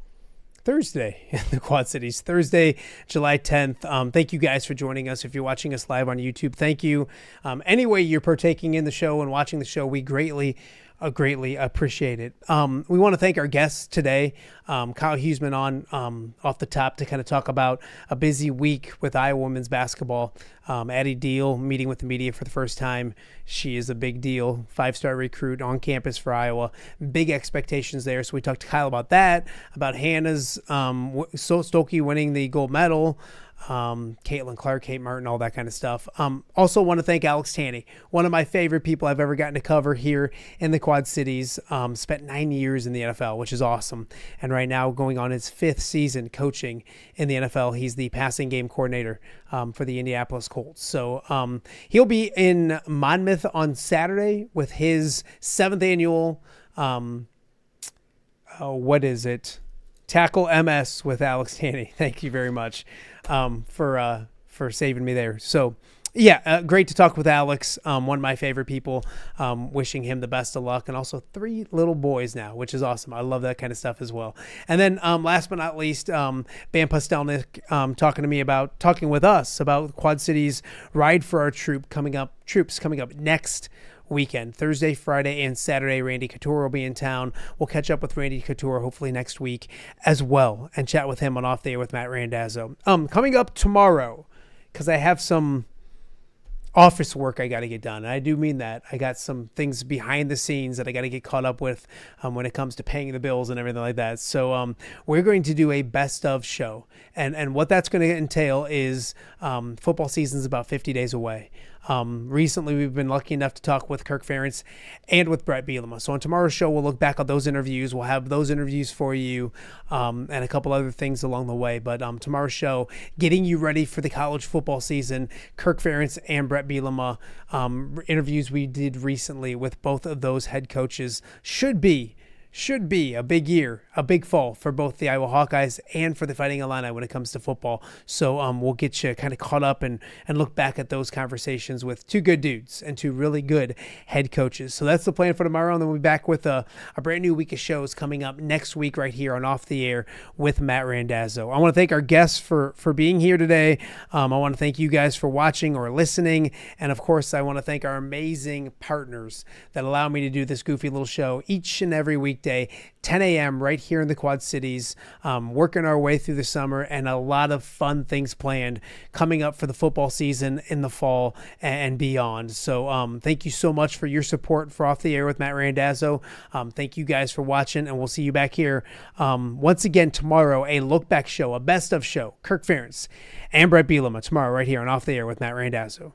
Thursday in the Quad Cities. Thursday, July 10th. Thank you guys for joining us. If you're watching us live on YouTube, thank you. Anyway, you're partaking in the show and watching the show, we greatly appreciate it. We want to thank our guests today. Kyle Huesmann on off the top to kind of talk about a busy week with Iowa women's basketball. Addie Deal meeting with the media for the first time. She is a big deal, 5-star recruit on campus for Iowa. Big expectations there. So we talked to Kyle about that, about Hannah's Stokey winning the gold medal. Caitlin Clark, Kate Martin, all that kind of stuff. Also want to thank Alex Tanney, one of my favorite people I've ever gotten to cover here in the Quad Cities. Spent 9 years in the NFL, which is awesome. And right now going on his 5th season coaching in the NFL. He's the passing game coordinator for the Indianapolis Colts. So he'll be in Monmouth on Saturday with his 7th annual, Tackle MS with Alex Tanney. Thank you very much for saving me there. So, yeah, great to talk with Alex, one of my favorite people, wishing him the best of luck, and also 3 little boys now, which is awesome. I love that kind of stuff as well. And then last but not least, Bam Pustelnik talking with us about Quad City's Ride for Our Troops coming up next weekend, Thursday, Friday, and Saturday. Randy Couture will be in town. We'll catch up with Randy Couture hopefully next week as well and chat with him on Off the Air with Matt Randazzo. Coming up tomorrow, because I have some office work I got to get done. And I do mean that. I got some things behind the scenes that I got to get caught up with when it comes to paying the bills and everything like that. So we're going to do a best of show. And what that's going to entail is football season's about 50 days away. Recently, we've been lucky enough to talk with Kirk Ferentz and with Brett Bielema. So on tomorrow's show, we'll look back at those interviews. We'll have those interviews for you and a couple other things along the way. But tomorrow's show, getting you ready for the college football season, Kirk Ferentz and Brett Bielema, interviews we did recently with both of those head coaches should be a big year, a big fall for both the Iowa Hawkeyes and for the Fighting Illini when it comes to football. So we'll get you kind of caught up and look back at those conversations with 2 good dudes and 2 really good head coaches. So that's the plan for tomorrow. And then we'll be back with a brand new week of shows coming up next week right here on Off the Air with Matt Randazzo. I want to thank our guests for being here today. I want to thank you guys for watching or listening. And of course, I want to thank our amazing partners that allow me to do this goofy little show each and every week weekday, 10 a.m. right here in the Quad Cities, working our way through the summer, and a lot of fun things planned coming up for the football season in the fall and beyond. So thank you so much for your support for Off the Air with Matt Randazzo. Thank you guys for watching, and we'll see you back here once again tomorrow, a look back show, a best of show. Kirk Ferentz and Brett Bielema tomorrow right here on Off the Air with Matt Randazzo.